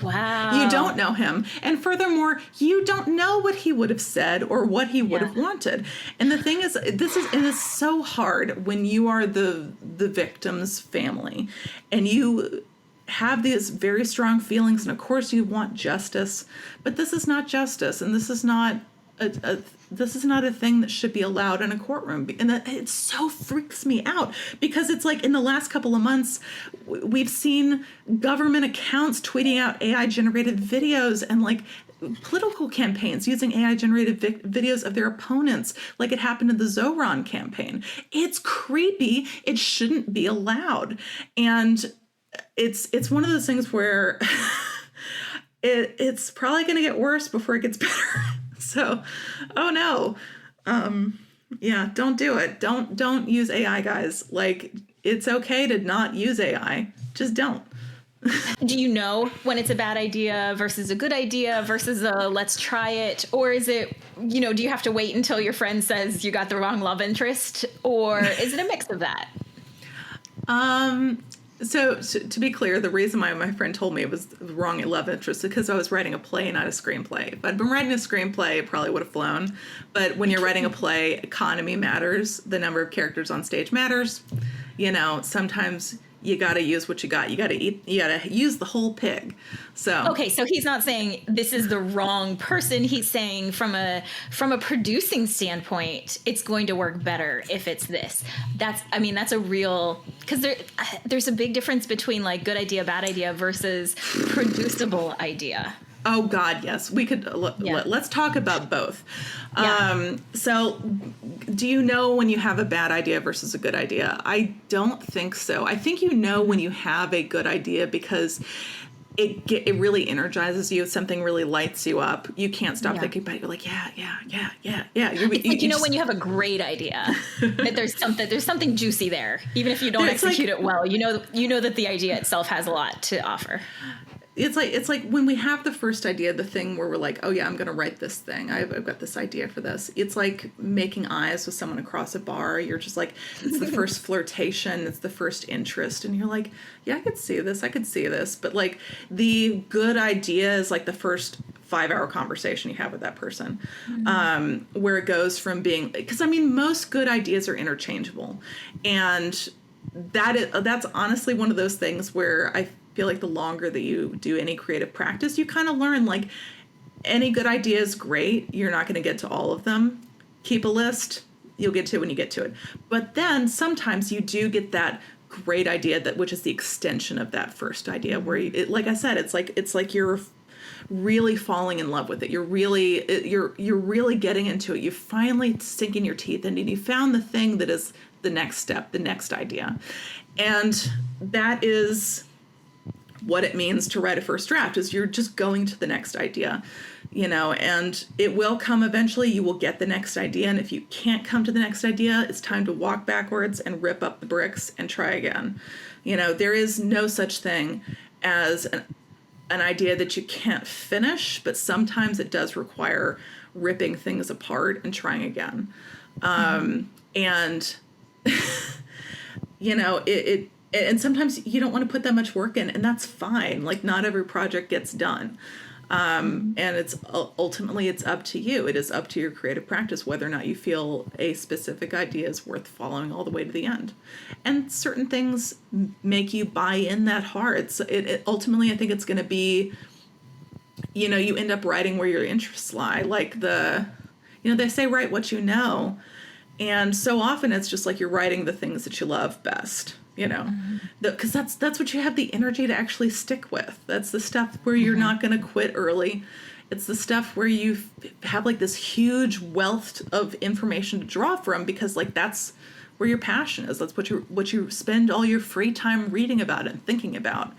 Wow. You don't know him. And furthermore, you don't know what he would have said or what he would have wanted. And the thing is, it is so hard when you are the victim's family and you have these very strong feelings, and of course you want justice, but this is not justice, and this is not a thing that should be allowed in a courtroom. And it so freaks me out, because it's like in the last couple of months, we've seen government accounts tweeting out AI generated videos and like political campaigns using AI generated videos of their opponents, like it happened in the Zoran campaign. It's creepy. It shouldn't be allowed. And it's one of those things where it's probably going to get worse before it gets better. So, oh no. Yeah, don't do it. Don't use AI, guys. Like, it's okay to not use AI. Just don't. Do you know when it's a bad idea versus a good idea versus a let's try it? Or is it, do you have to wait until your friend says you got the wrong love interest? Or is it a mix of that? So to be clear, the reason my friend told me it was the wrong love interest is because I was writing a play, not a screenplay. If I'd been writing a screenplay, it probably would have flown. But when you're writing a play, economy matters. The number of characters on stage matters. Sometimes you got to use what you got. You got to use the whole pig. So okay, so he's not saying this is the wrong person. He's saying from a producing standpoint, it's going to work better if it's this. That's a real, because there's a big difference between like good idea, bad idea versus producible idea. Oh God, yes. We could let's talk about both. Yeah. So do you know when you have a bad idea versus a good idea? I don't think so. I think when you have a good idea because it really energizes you. Something really lights you up. You can't stop thinking about it. You're like, yeah. It's like, when you have a great idea, that there's something juicy there. Even if you don't execute it well, you know that the idea itself has a lot to offer. It's like when we have the first idea, the thing where we're like, oh yeah, I'm going to write this thing. I've got this idea for this. It's like making eyes with someone across a bar. You're just like, it's the first flirtation. It's the first interest. And you're like, yeah, I could see this. But like the good idea is like the first 5-hour conversation you have with that person, where it goes from being, because most good ideas are interchangeable. And that's honestly one of those things where I feel like the longer that you do any creative practice, you kind of learn like any good idea is great. You're not going to get to all of them. Keep a list. You'll get to it when you get to it. But then sometimes you do get that great idea which is the extension of that first idea where like I said, it's like you're really falling in love with it. You're really getting into it. You finally sink in your teeth and you found the thing that is the next step, the next idea. And that is what it means to write a first draft, is you're just going to the next idea, and it will come eventually. You will get the next idea. And if you can't come to the next idea, it's time to walk backwards and rip up the bricks and try again. There is no such thing as an idea that you can't finish, but sometimes it does require ripping things apart and trying again. And, and sometimes you don't want to put that much work in, and that's fine. Like, not every project gets done. And it's ultimately it's up to you. It is up to your creative practice whether or not you feel a specific idea is worth following all the way to the end. And certain things make you buy in that hard. So it ultimately, I think it's going to be, you end up writing where your interests lie. Like they say write what you know. And so often it's just like you're writing the things that you love best, because that's what you have the energy to actually stick with. That's the stuff where you're not going to quit early. It's the stuff where you have like this huge wealth of information to draw from, because like that's where your passion is. That's what you spend all your free time reading about and thinking about,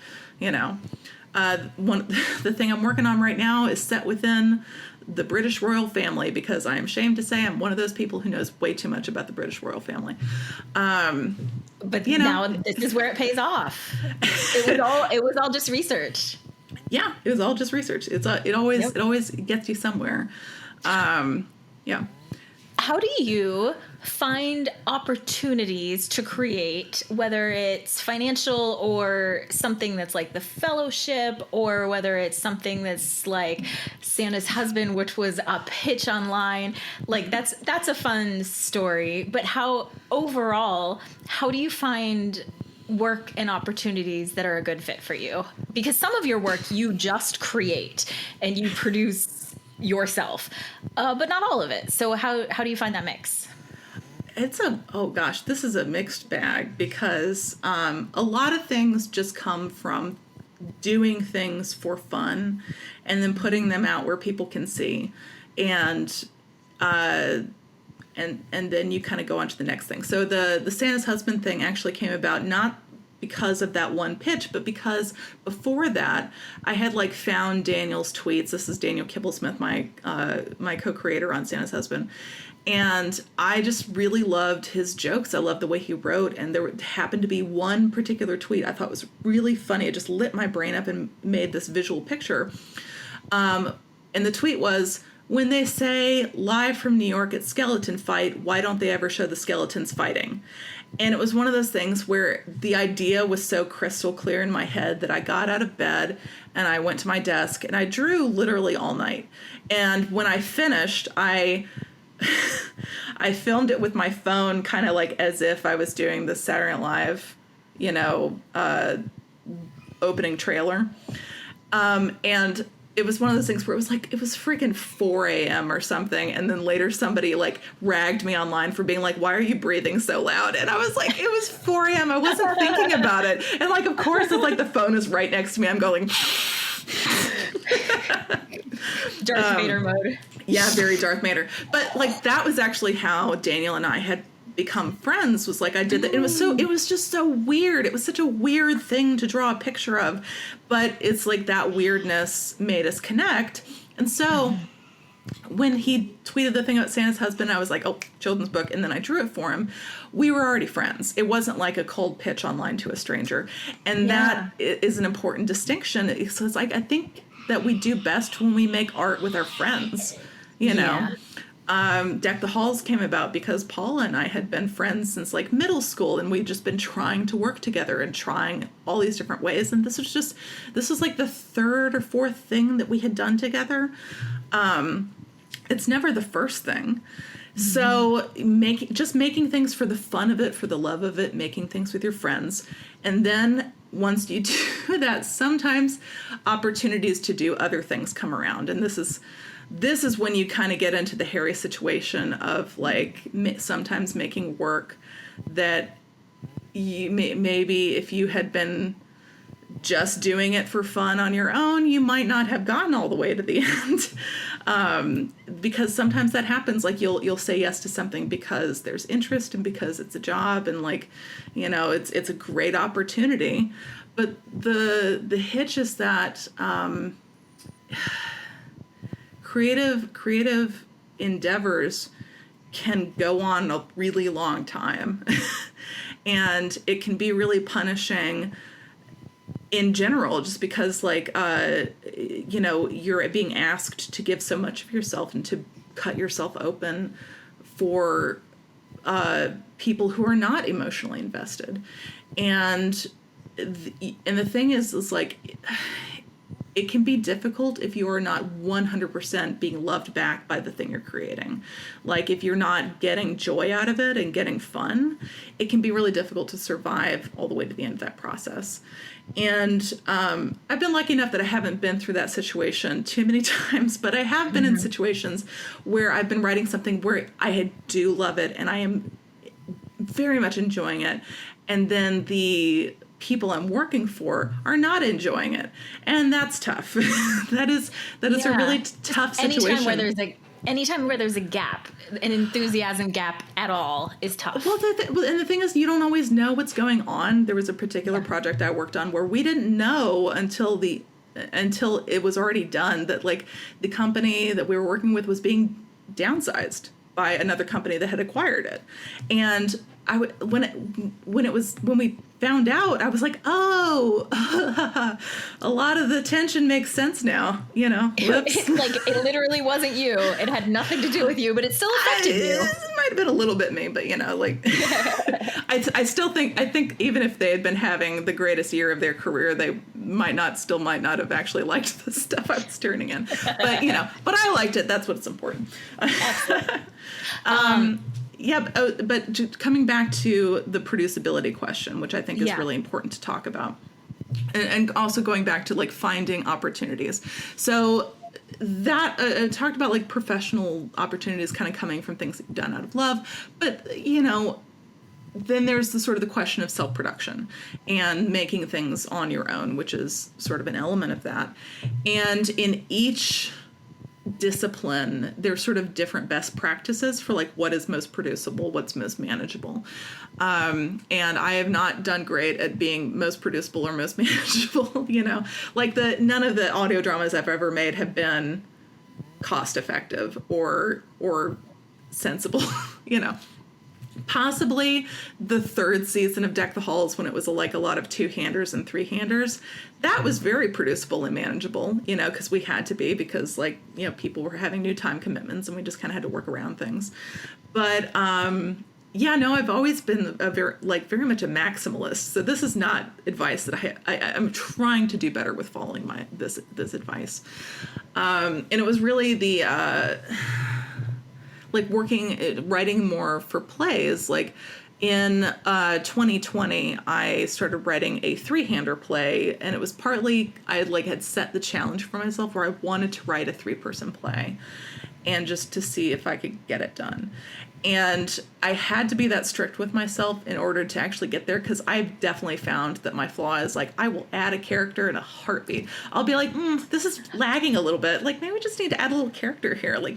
The thing I'm working on right now is set within the British royal family, because I am ashamed to say I'm one of those people who knows way too much about the British royal family. But now this is where it pays off. It was all just research. Yeah, it was all just research. It always gets you somewhere. Yeah. How do you find opportunities to create, whether it's financial or something that's like the fellowship, or whether it's something that's like Santa's husband, which was a pitch online? Like that's a fun story. But how do you find work and opportunities that are a good fit for you? Because some of your work you just create and you produce yourself, but not all of it. So how do you find that mix? This is a mixed bag, because a lot of things just come from doing things for fun and then putting them out where people can see, and then you kind of go on to the next thing. So the Santa's husband thing actually came about not because of that one pitch, but because before that I had found Daniel's tweets. This is Daniel Kibblesmith, my co-creator on Santa's Husband, and I just really loved his jokes. I loved the way he wrote, and there happened to be one particular tweet I thought was really funny. It just lit my brain up and made this visual picture. And the tweet was, "When they say live from New York at Skeleton Fight, why don't they ever show the skeletons fighting?" And it was one of those things where the idea was so crystal clear in my head that I got out of bed and I went to my desk and I drew literally all night. And when I finished, I filmed it with my phone, kind of like as if I was doing the Saturday Night Live, opening trailer. And it was one of those things where it was freaking 4 a.m. or something. And then later somebody ragged me online for being like, "Why are you breathing so loud?" And I was like, it was 4 a.m. I wasn't thinking about it. And of course it's the phone is right next to me. I'm going Darth Vader mode. Yeah, very Darth Vader. But that was actually how Daniel and I had become friends. Was I did that. It was just so weird. It was such a weird thing to draw a picture of, but it's that weirdness made us connect. And so when he tweeted the thing about Santa's husband, I was like, "Oh, children's book," and then I drew it for him. We were already friends. It wasn't like a cold pitch online to a stranger, and that is an important distinction. So it's I think that we do best when we make art with our friends, you know. Deck the Halls came about because Paula and I had been friends since middle school, and we'd just been trying to work together and trying all these different ways. And this was the third or fourth thing that we had done together. It's never the first thing. Mm-hmm. So making things for the fun of it, for the love of it, making things with your friends. And then once you do that, sometimes opportunities to do other things come around. And this is when you kind of get into the hairy situation of sometimes making work that you maybe if you had been just doing it for fun on your own, you might not have gotten all the way to the end. Because sometimes that happens. You'll say yes to something because there's interest and because it's a job and it's a great opportunity. But the hitch is that creative endeavors can go on a really long time and it can be really punishing in general, just because you're being asked to give so much of yourself and to cut yourself open for people who are not emotionally invested. And the thing is it can be difficult if you are not 100% being loved back by the thing you're creating. If you're not getting joy out of it and getting fun, it can be really difficult to survive all the way to the end of that process. And I've been lucky enough that I haven't been through that situation too many times, but I have been in situations where I've been writing something where I do love it and I am very much enjoying it. And then the people I'm working for are not enjoying it, and that's tough. that is a really tough situation. Anytime where there's a gap, an enthusiasm gap at all, is tough. Well, and the thing is, you don't always know what's going on. There was a particular project I worked on where we didn't know until the until it was already done that like the company that we were working with was being downsized by another company that had acquired it. And when we found out, I was like, oh, a lot of the tension makes sense now, you know. Whoops. Like, it literally wasn't you. It had nothing to do with you, but it still affected you. It might have been a little bit me, but, you know, like, I think even if they had been having the greatest year of their career, they might not have actually liked the stuff I was turning in. But, you know, but I liked it. That's what's important. Yeah, but coming back to the producibility question, which I think is really important to talk about, and also going back to like finding opportunities. So that I talked about like professional opportunities kind of coming from things that you've done out of love, but you know, then there's the sort of the question of self-production and making things on your own, which is sort of an element of that. And in each discipline, there's sort of different best practices for like what is most producible, what's most manageable. And I have not done great at being most producible or most manageable, you know, like none of the audio dramas I've ever made have been cost effective or sensible, you know. Possibly the third season of Deck the Halls, when it was like a lot of two-handers and three-handers, that was very producible and manageable, you know, because we had to be, because like, you know, people were having new time commitments and we just kind of had to work around things. But yeah, no, I've always been very much a maximalist. So this is not advice that I'm trying to do better with following this advice. And it was really the like writing more for plays. Like in 2020, I started writing a three-hander play, and it was partly I had set the challenge for myself where I wanted to write a 3-person play, and just to see if I could get it done. And I had to be that strict with myself in order to actually get there, because I've definitely found that my flaw is like I will add a character in a heartbeat. I'll be like, this is lagging a little bit. Like maybe we just need to add a little character here. Like,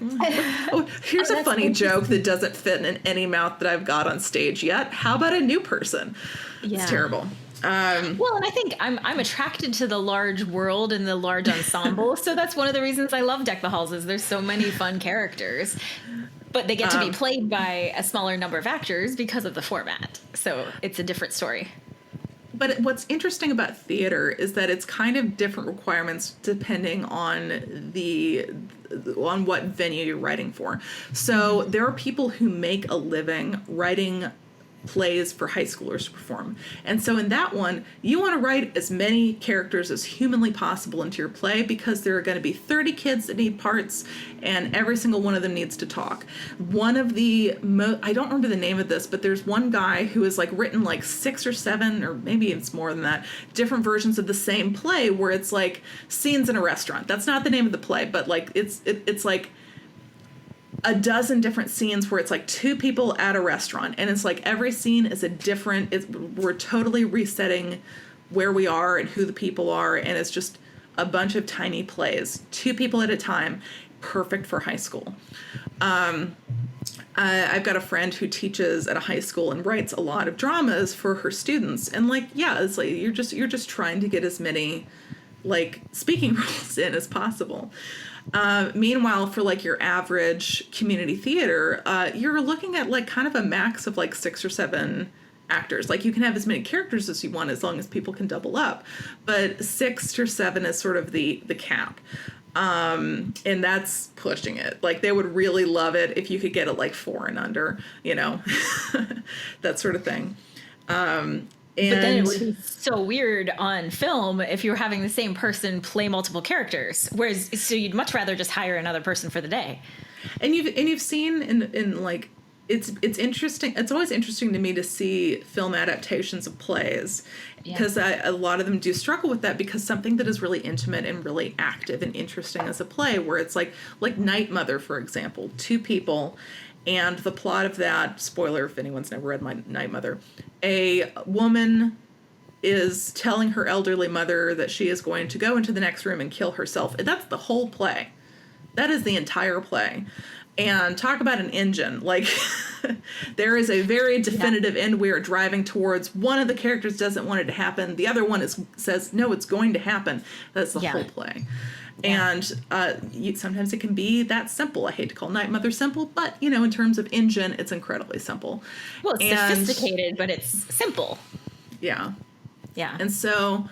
here's a funny joke that doesn't fit in any mouth that I've got on stage yet. How about a new person? Yeah. It's terrible. Well, and I think I'm attracted to the large world and the large ensemble. So that's one of the reasons I love Deck the Halls, is there's so many fun characters. But they get to be played by a smaller number of actors because of the format. So it's a different story. But what's interesting about theater is that it's kind of different requirements depending on what venue you're writing for. So there are people who make a living writing plays for high schoolers to perform. And so in that one, you want to write as many characters as humanly possible into your play, because there are going to be 30 kids that need parts, and every single one of them needs to talk. One of the I don't remember the name of this, but there's one guy who has like written like 6 or 7, or maybe it's more than that, different versions of the same play where it's like scenes in a restaurant. That's not the name of the play, but like it's like a dozen different scenes where it's like 2 people at a restaurant, and it's like every scene is we're totally resetting where we are and who the people are, and it's just a bunch of tiny plays, 2 people at a time, perfect for high school. I've got a friend who teaches at a high school and writes a lot of dramas for her students, and like, yeah, it's like you're just trying to get as many like speaking roles in as possible. Meanwhile, for like your average community theater, you're looking at like kind of a max of like 6 or 7 actors. Like you can have as many characters as you want as long as people can double up, but 6 or 7 is sort of the cap. And that's pushing it. Like they would really love it if you could get it like 4 and under, you know, that sort of thing. But then it would be so weird on film if you were having the same person play multiple characters. So you'd much rather just hire another person for the day. And you've seen in like it's interesting. It's always interesting to me to see film adaptations of plays, because a lot of them do struggle with that, because something that is really intimate and really active and interesting as a play, where it's like Night Mother, for example, 2 people. And the plot of that, spoiler if anyone's never read my Night Mother, a woman is telling her elderly mother that she is going to go into the next room and kill herself. And that's the whole play. That is the entire play. And talk about an engine. Like, there is a very definitive end we are driving towards. One of the characters doesn't want it to happen. The other one says, no, it's going to happen. That's the whole play. Yeah. And sometimes it can be that simple. I hate to call Night Mother simple, but, in terms of engine, it's incredibly simple. Well, it's sophisticated, but it's simple. Yeah. Yeah. And so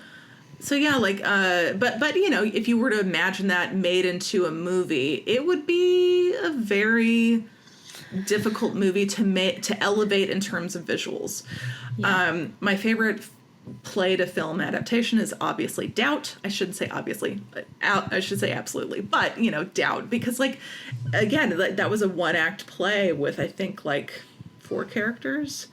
yeah, like, but if you were to imagine that made into a movie, it would be a very difficult movie to elevate in terms of visuals. Yeah. My favorite play to film adaptation is obviously Doubt. I shouldn't say obviously, I should say absolutely, but Doubt, because like, again, that was a 1-act play with, I think, like 4 characters.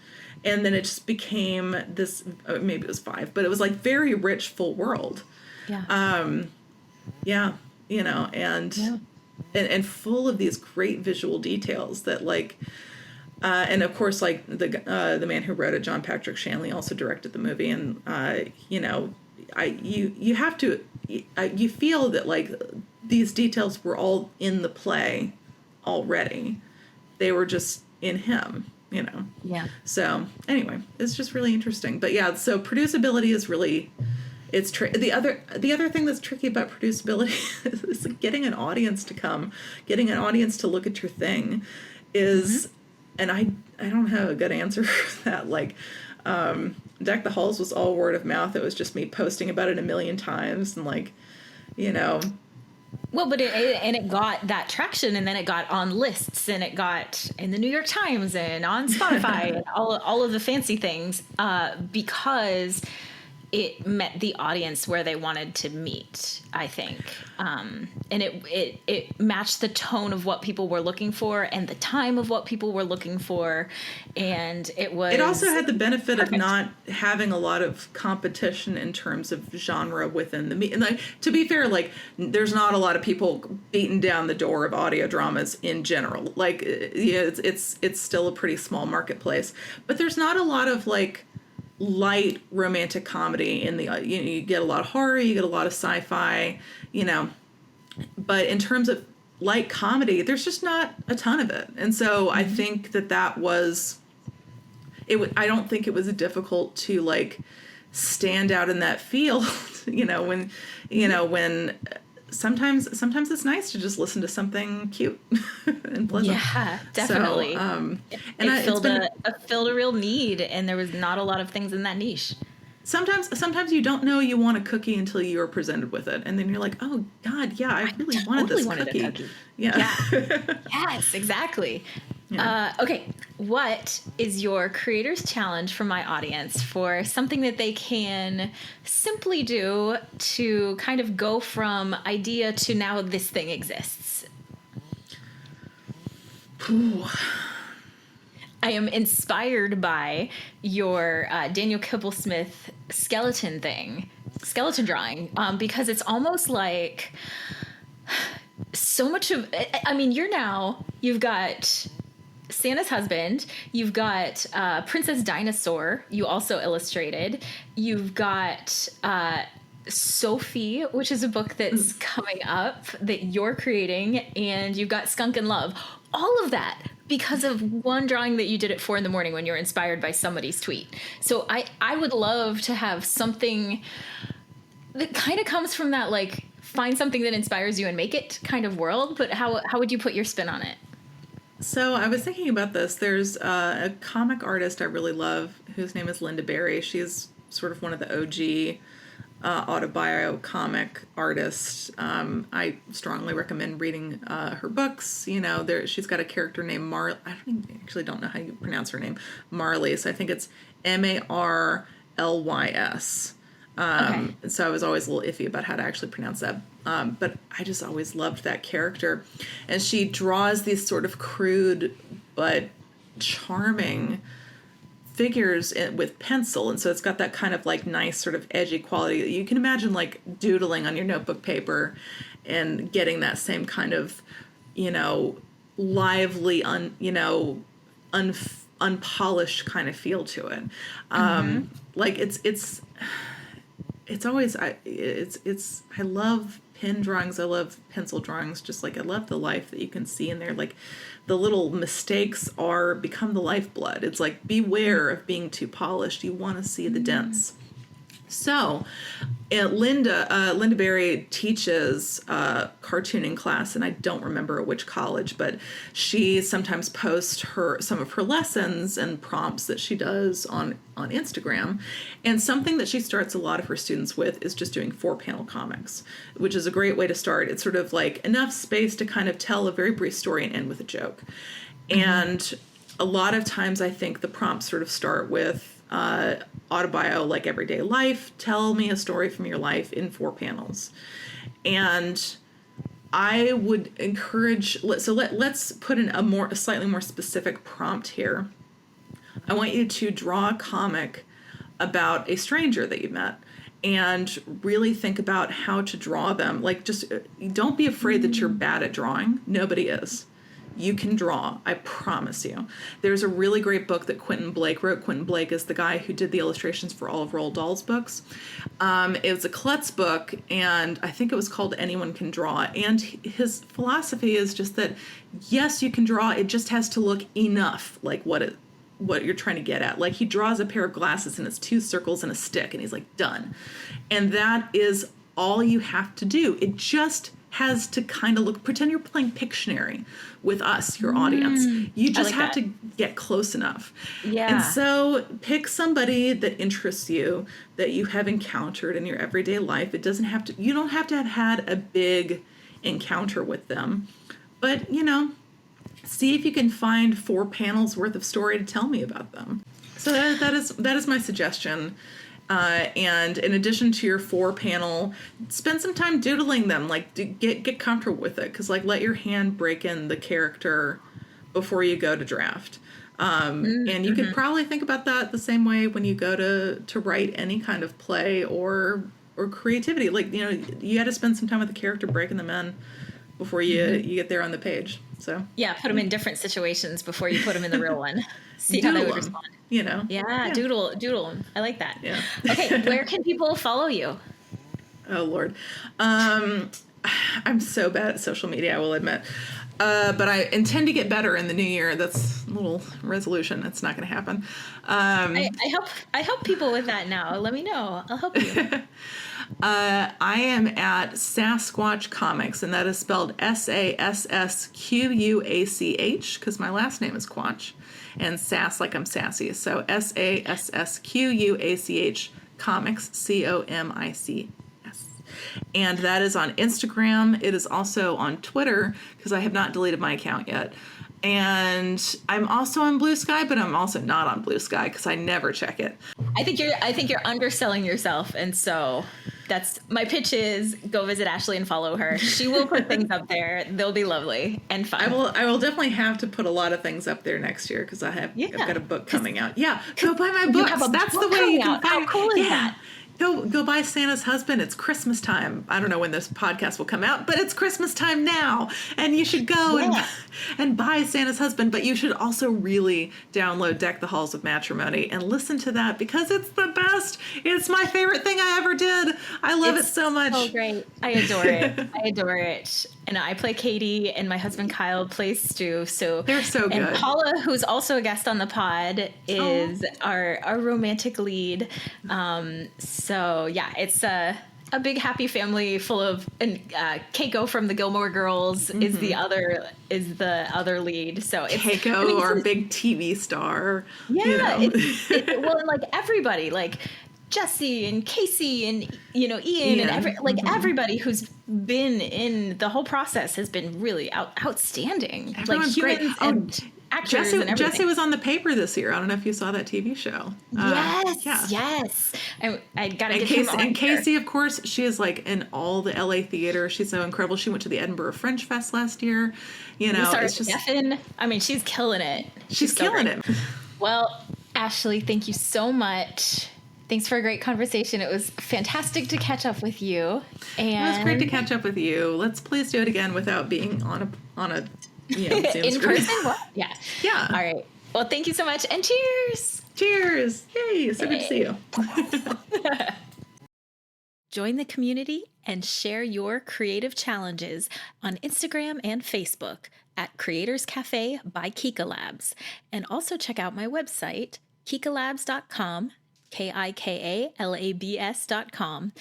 And then it just became this, maybe it was 5, but it was like very rich, full world. Yeah. And full of these great visual details that like, and of course, like the man who wrote it, John Patrick Shanley, also directed the movie. And, you have to, you feel that like these details were all in the play already. They were just in him. Yeah. So anyway, it's just really interesting. But yeah, so producibility is really, it's the other thing that's tricky about producibility is like getting an audience to come, getting an audience to look at your thing is, and I don't have a good answer for that. Like, Deck the Halls was all word of mouth. It was just me posting about it a million times and like, Well, but it got that traction, and then it got on lists, and it got in the New York Times and on Spotify and all of the fancy things because it met the audience where they wanted to meet, I think. And it matched the tone of what people were looking for and the time of what people were looking for. And it also had the benefit of not having a lot of competition in terms of genre within the and like, to be fair, like there's not a lot of people beating down the door of audio dramas in general. Like, it's still a pretty small marketplace, but there's not a lot of like light romantic comedy in the you get a lot of horror, you get a lot of sci-fi, but in terms of light comedy there's just not a ton of it. And so I think that was I don't think it was difficult to like stand out in that field when sometimes it's nice to just listen to something cute and pleasant. Yeah, definitely. So, it filled a real need, and there was not a lot of things in that niche. Sometimes you don't know you want a cookie until you are presented with it, and then you're like, oh God, yeah, I really wanted this cookie. Yeah. Yes, exactly. Yeah. Okay, what is your creator's challenge for my audience for something that they can simply do to kind of go from idea to now this thing exists? Ooh. I am inspired by your Daniel Kibblesmith skeleton drawing, because it's almost like so much of, you've got Santa's husband, you've got Princess Dinosaur, you also illustrated, you've got Sophie, which is a book that's coming up that you're creating, and you've got Skunk and Love. All of that because of one drawing that you did at 4 a.m. when you were inspired by somebody's tweet. So I would love to have something that kind of comes from that, like, find something that inspires you and make it kind of world, but how would you put your spin on it? So I was thinking about this. There's a comic artist I really love whose name is Linda Berry. She's sort of one of the OG autobio comic artists. I strongly recommend reading her books. She's got a character named I don't know how you pronounce her name, Marley. So I think it's Marlys. Okay. So I was always a little iffy about how to actually pronounce that. But I just always loved that character. And she draws these sort of crude but charming figures with pencil. And so it's got that kind of like nice sort of edgy quality that you can imagine like doodling on your notebook paper and getting that same kind of, lively, unpolished kind of feel to it. Like it's always, I love pen drawings. I love pencil drawings. Just like I love the life that you can see in there. Like the little mistakes become the lifeblood. It's like beware of being too polished. You want to see the dents. So, Linda Berry teaches cartooning class, and I don't remember which college, but she sometimes posts some of her lessons and prompts that she does on Instagram. And something that she starts a lot of her students with is just doing 4-panel comics, which is a great way to start. It's sort of like enough space to kind of tell a very brief story and end with a joke. Mm-hmm. And a lot of times I think the prompts sort of start with autobio, like everyday life. Tell me a story from your life in 4 panels. And I would encourage, let's put in a slightly more specific prompt here. I want you to draw a comic about a stranger that you met and really think about how to draw them. Like, just don't be afraid that you're bad at drawing. Nobody is. You can draw, I promise you. There's a really great book that Quentin Blake wrote. Quentin Blake is the guy who did the illustrations for all of Roald Dahl's books. It was a Klutz book, and I think it was called Anyone Can Draw. And his philosophy is just that, yes, you can draw. It just has to look enough like what you're trying to get at. Like, he draws a pair of glasses, and it's 2 circles and a stick, and he's like, done. And that is all you have to do. It just has to kind of pretend you're playing Pictionary with us, your audience. You just have to get close enough. Yeah. And so pick somebody that interests you, that you have encountered in your everyday life. You don't have to have had a big encounter with them, but see if you can find 4 panels worth of story to tell me about them. So that is my suggestion. And in addition to your 4-panel, spend some time doodling them. Like, get comfortable with it, because let your hand break in the character before you go to draft. And you could probably think about that the same way when you go to write any kind of play or creativity. You got to spend some time with the character, breaking them in before you get there on the page. So yeah, put them in different situations before you put them in the real one. See how they would respond. Yeah, doodle them. I like that. Yeah. Okay, where can people follow you? Oh Lord, I'm so bad at social media, I will admit. But I intend to get better in the new year. That's a little resolution. It's not going to happen. I help people with that now. Let me know. I'll help you. I am at Sasquatch Comics, and that is spelled SASSQUACH, because my last name is Quach, and sass like I'm sassy. So SASSQUACH Comics, COMICS. And that is on Instagram. It is also on Twitter, because I have not deleted my account yet. And I'm also on Blue Sky, but I'm also not on Blue Sky because I never check it. I think you're underselling yourself, and so that's my pitch is go visit Ashley and follow her. She will put things up there. They'll be lovely and fun. I will definitely have to put a lot of things up there next year because I've got a book coming out. Yeah, go buy my books. That's the way you can buy. How cool is that? Go buy Santa's Husband. It's Christmas time. I don't know when this podcast will come out, but it's Christmas time now. And you should go and buy Santa's Husband. But you should also really download Deck the Halls of Matrimony and listen to that because it's the best. It's my favorite thing I ever did. I love it so much. Oh, great. I adore it. I adore it. And I play Katie, and my husband Kyle plays Stu. So they're so good. And Paula, who's also a guest on the pod, is our romantic lead. So yeah, it's a big happy family full of, and Keiko from the Gilmore Girls is the other lead. So it's Keiko, our big TV star. Yeah, well, and like everybody, like Jesse and Casey and Ian and everybody who's been in the whole process has been really outstanding. Everyone's like humans great. and actors and everything. Jesse was on the paper this year. I don't know if you saw that TV show. Yes. I gotta get him on And here. Casey, of course, she is like in all the LA theater. She's so incredible. She went to the Edinburgh Fringe Fest last year. It's just Stefan. I mean, she's killing it. She's killing it. Well, Ashley, thank you so much. Thanks for a great conversation. It was fantastic to catch up with you. And it was great to catch up with you. Let's please do it again without being on a Zoom in person. What? Yeah. All right. Well, thank you so much, and cheers. Cheers. Yay. So good to see you. Join the community and share your creative challenges on Instagram and Facebook at Creators Cafe by Kika Labs. And also check out my website, kikalabs.com, KIKALABS.com,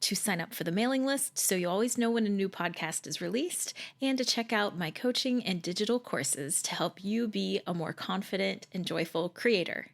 to sign up for the mailing list so you always know when a new podcast is released, and to check out my coaching and digital courses to help you be a more confident and joyful creator.